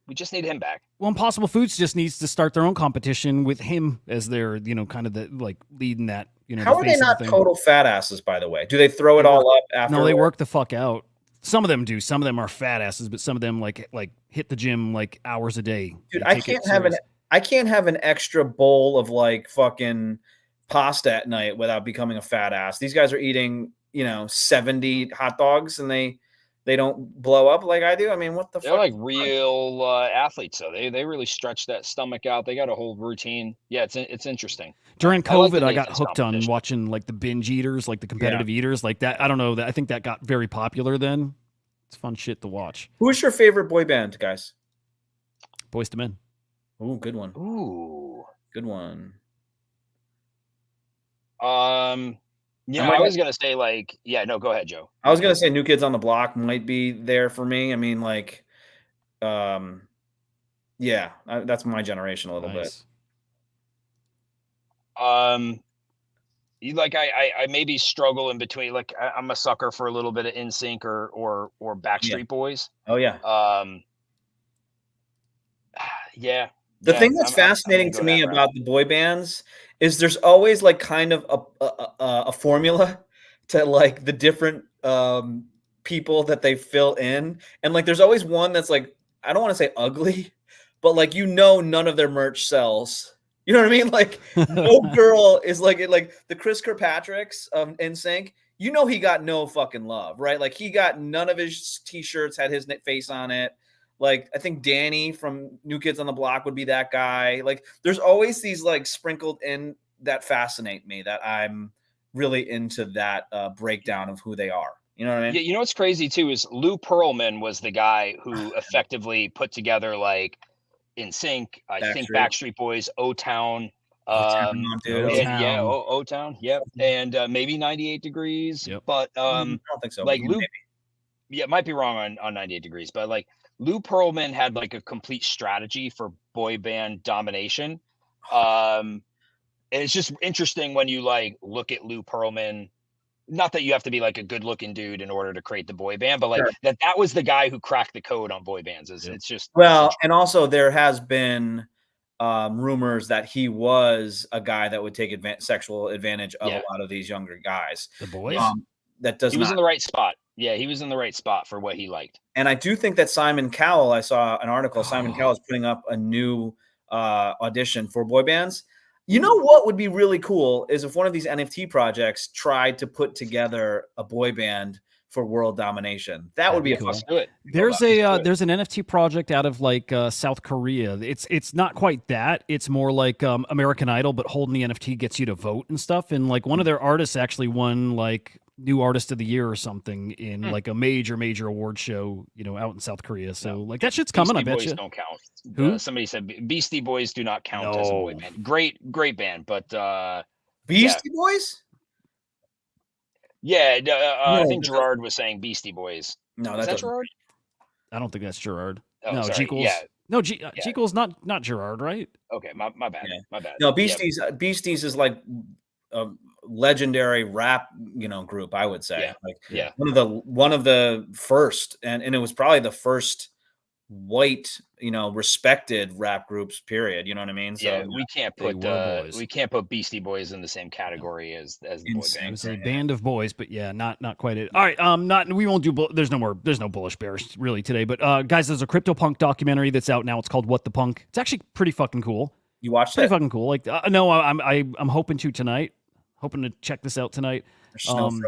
We just need him back. Well, Impossible Foods just needs to start their own competition with him as their, you know, kind of the like leading that, you know. How the are they face of the not thing. total fat asses, by the way? Do they throw it all up after? No, they work the fuck out. Some of them do. Some of them are fat asses, but some of them like hit the gym like hours a day. Dude, They I take it can't have an extra bowl of like fucking pasta at night without becoming a fat ass. These guys are eating, you know, 70 hot dogs and they don't blow up like I do. I mean, what the They're fuck? like real athletes, so they really stretch that stomach out. They got a whole routine. Yeah, it's interesting. During I like the COVID, I got Nathan's hooked on competition. watching like the binge eaters, like the competitive eaters, like that. I don't know that. I think that got very popular then. It's fun shit to watch. Who's your favorite boy band, guys? Boys to Men. Ooh, good one. Ooh. Good one. Yeah, I was gonna say like, yeah, no, go ahead, Joe. I was gonna say New Kids on the Block might be there for me. I mean, like, yeah, that's my generation a little bit. Like I maybe struggle in between. Like I'm a sucker for a little bit of NSYNC or Backstreet Boys. Oh yeah. Yeah. The thing that's fascinating to me about the boy bands is there's always like kind of a formula to like the different people that they fill in, and like there's always one that's like, I don't want to say ugly, but like, you know, none of their merch sells. You know what I mean? Like no girl is like the Chris Kirkpatrick's NSYNC. You know, he got no fucking love, right? Like he got none of his t-shirts had his face on it. Like I think Danny from New Kids on the Block would be that guy. Like there's always these like sprinkled in that fascinate me, that I'm really into that breakdown of who they are. You know what I mean? Yeah, you know what's crazy too is Lou Pearlman was the guy who effectively put together like NSYNC, I think Backstreet Boys, O-Town, O-Town. Yeah, O-Town, yep, and maybe 98 Degrees, yep. But I don't think so. Like Lou, yeah, might be wrong on 98 Degrees, but like Lou Pearlman had like a complete strategy for boy band domination. And it's just interesting when you like look at Lou Pearlman. Not that you have to be like a good looking dude in order to create the boy band, but like that was the guy who cracked the code on boy bands. It's just, well, and also there has been rumors that he was a guy that would take sexual advantage of a lot of these younger guys. The boys? He was in the right spot. Yeah, he was in the right spot for what he liked. And I do think that Simon Cowell, I saw an article, Simon Cowell is putting up a new audition for boy bands. You know what would be really cool is if one of these NFT projects tried to put together a boy band for world domination. That would be cool. There's there's an NFT project out of like South Korea. It's not quite that. It's more like American Idol, but holding the NFT gets you to vote and stuff. And like one of their artists actually won like new artist of the year or something in like a major award show, you know, out in South Korea. So like that shit's coming. Beastie I bet Boys you. Don't count. Who? Somebody said Beastie Boys do not count as a boy band. Great band, but Beastie Boys. Yeah, I think Gerard was saying Beastie Boys. No, is that Gerard? I don't think that's Gerard. Oh, no, sorry. Jekyll's. Yeah. No, Jekyll's not Gerard, right? Okay, my bad. Yeah. My bad. No, Beasties. Beasties is like a legendary rap, you know, group. I would say, one of the first, and it was probably the first white, you know, respected rap groups. Period. You know what I mean? So yeah, we can't put Beastie Boys in the same category as the boy band. It was a band of boys, but yeah, not quite it. All right, we won't do. There's no Bullish Bears really today, but guys, there's a CryptoPunk documentary that's out now. It's called What the Punk. It's actually pretty fucking cool. You watched pretty it? fucking cool. Like no, I'm hoping to tonight. Hoping to check this out tonight. Snowfro.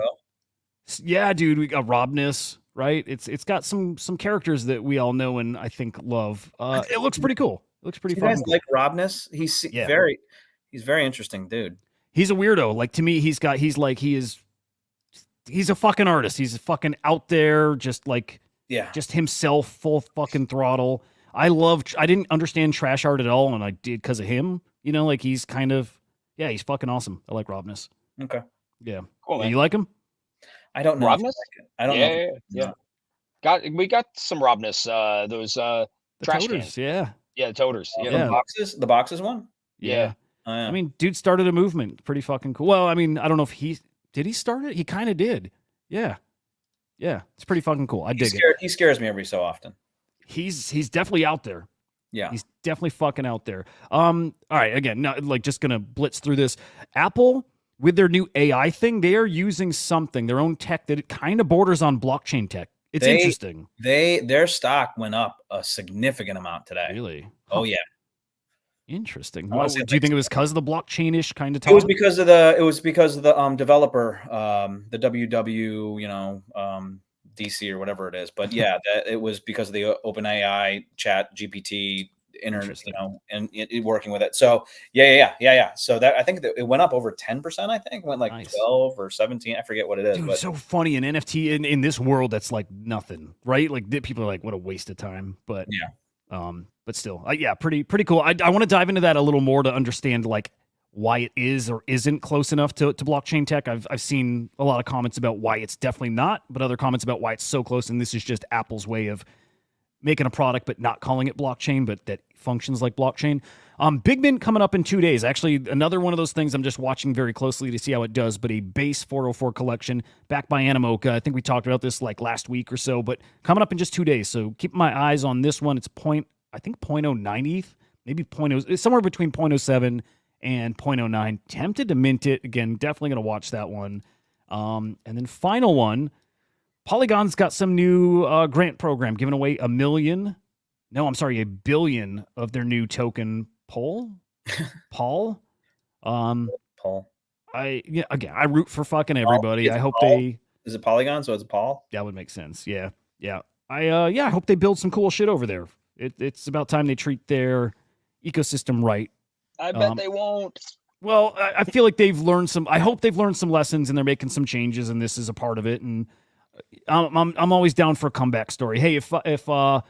Yeah, dude, we got Robness. right? It's got some characters that we all know and I think love. It looks pretty cool. It looks pretty Do you guys fucking cool. like Robness? He's Yeah. he's very interesting dude. He's a weirdo. Like to me, he's a fucking artist. He's fucking out there, just like Yeah. just himself, full fucking throttle. I didn't understand trash art at all, and I did because of him. You know, like he's kind of he's fucking awesome. I like Robness. Okay. Yeah. Cool, Yeah, man. you like him? I don't know. if I Robness? like it. I don't know. Yeah. We got some Robness. Those The trash Toters, cans. yeah. Yeah, the toters. Yeah. Yeah. The boxes one? Yeah. Oh, yeah. I mean, dude started a movement. Pretty fucking cool. Well, I mean, I don't know if he start it? He kind of did. Yeah. Yeah. It's pretty fucking cool. I dig it. He scares me every so often. He's definitely out there. Yeah. He's definitely fucking out there. All right, again, not like just gonna blitz through this. Apple with their new AI thing, they are using something, their own tech that it kind of borders on blockchain tech. It's interesting. Their stock went up a significant amount today. Really? Oh yeah. Interesting. I wanna say Do you think it was because of the blockchain-ish kind of talk? It was because of the developer, the WW, DC or whatever it is. But yeah, it was because of the OpenAI Chat GPT internet, and it working with it. So yeah. So that I think that it went up over 10%. I think it went like Nice. 12 or 17. I forget what it is. Dude, But so funny in NFT in this world that's like nothing, right? Like people are like, what a waste of time. But but still, yeah, pretty cool. I want to dive into that a little more to understand like why it is or isn't close enough to blockchain tech. I've seen a lot of comments about why it's definitely not, but other comments about why it's so close. And this is just Apple's way of making a product but not calling it blockchain, but that functions like blockchain. Big Mint coming up in 2 days. Actually, another one of those things I'm just watching very closely to see how it does, but a base 404 collection backed by Animoca. I think we talked about this like last week or so, but coming up in just 2 days. So keep my eyes on this one. It's 0.09 ETH, maybe it's somewhere between 0.07 and 0.09. Tempted to mint it. Again, definitely going to watch that one. And then final one, Polygon's got some new grant program giving away a billion of their new token Paul. Paul. I root for fucking everybody. I hope Paul? they Is it Polygon? So it's Paul. that would make sense. Yeah. I hope they build some cool shit over there. It's about time they treat their ecosystem right. I bet they won't. Well, I feel like they've learned some. I hope they've learned some lessons and they're making some changes, and this is a part of it. And I'm always down for a comeback story. Hey, if what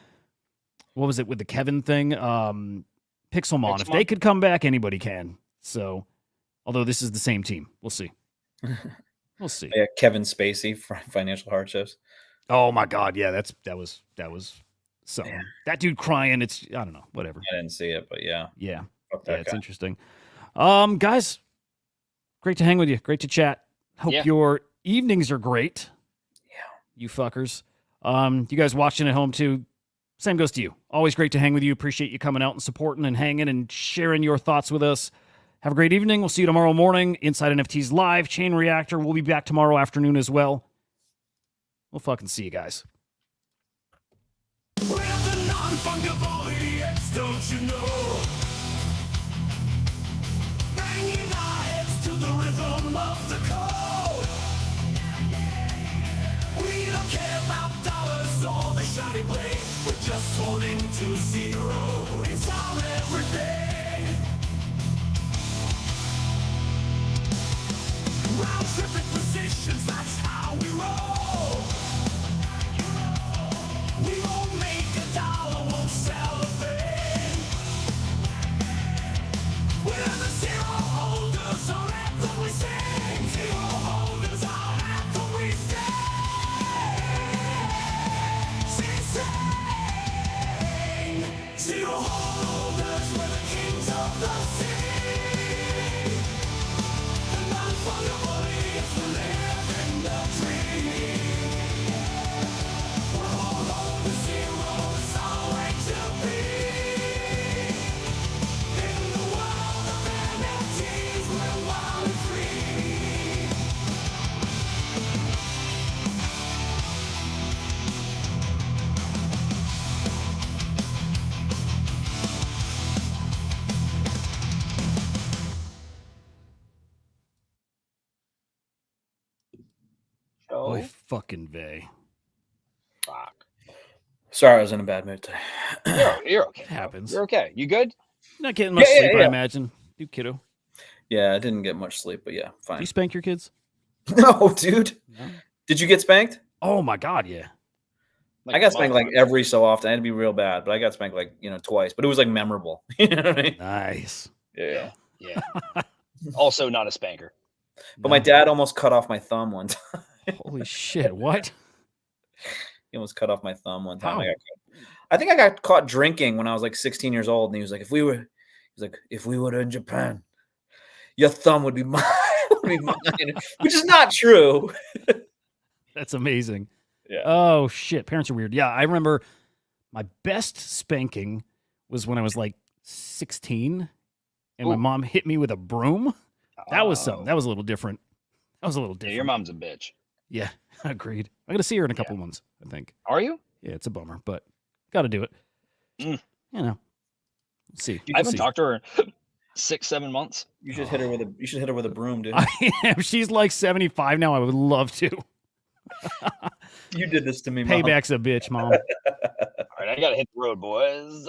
was it with the Kevin thing? Pixelmon. If they could come back, anybody can. So, although this is the same team, we'll see. We'll see. Yeah, Kevin Spacey for financial hardships. Oh my God, yeah, that was something. Yeah. That dude crying. I don't know, whatever. I didn't see it, but yeah. Yeah. Fuck Yeah, that it's guy. interesting. Guys, great to hang with you. Great to chat. Hope your evenings are great. Yeah. You fuckers. You guys watching at home too. Same goes to you. Always great to hang with you. Appreciate you coming out and supporting and hanging and sharing your thoughts with us. Have a great evening. We'll see you tomorrow morning. Inside NFTs Live, Chain Reactor. We'll be back tomorrow afternoon as well. We'll fucking see you guys. With the non-fungible EX, don't you know? Banging our heads to the rhythm of the code. We don't care about dollars or the shiny blade. We're just holding to zero. It's our everything. Round tripping positions, that's how we roll. We won't make a dollar, won't sell a thing. We're the zero holders, our anthem we sing. Zero holders, our anthem we sing. Zero holders, we're the kings of the sea. The non-fungible is the living the dream. We're all on the zero, it's our way to be. In the world of NFTs, we're wild and free. Oy fucking vey. Sorry, I was in a bad mood today. You're okay. It happens. You're okay. You good? You're not getting much Yeah, sleep, I yeah. imagine. You kiddo. Yeah, I didn't get much sleep, but yeah, Do fine. you spank your kids? No, dude. No. Did you get spanked? Oh my god, yeah. I got spanked like motherfucker. every so often. I had to be real bad, but I got spanked like twice. But it was like memorable. You know what I mean? Nice. Yeah. Yeah. Also not a spanker. But my dad almost cut off my thumb one time. Holy shit! What? He almost cut off my thumb one time. How? I think I got caught drinking when I was like 16 years old, and he was like, "If we were in Japan, your thumb would be mine." Which is not true. That's amazing. Yeah. Oh shit! Parents are weird. Yeah, I remember my best spanking was when I was like 16, and my Ooh. mom hit me with a broom. That was something. Oh. That was a little different. That was a little Yeah, different. your mom's a bitch. Yeah, agreed. I'm gonna see her in a couple months, I think. Are you? Yeah, it's a bummer, but got to do it. Mm. You know, let's see. I haven't talked to her in 6-7 months. You should hit her with a broom, dude. I am. She's like 75 now. I would love to. You did this to me, Mom. Payback's a bitch, mom. All right, I gotta hit the road, boys.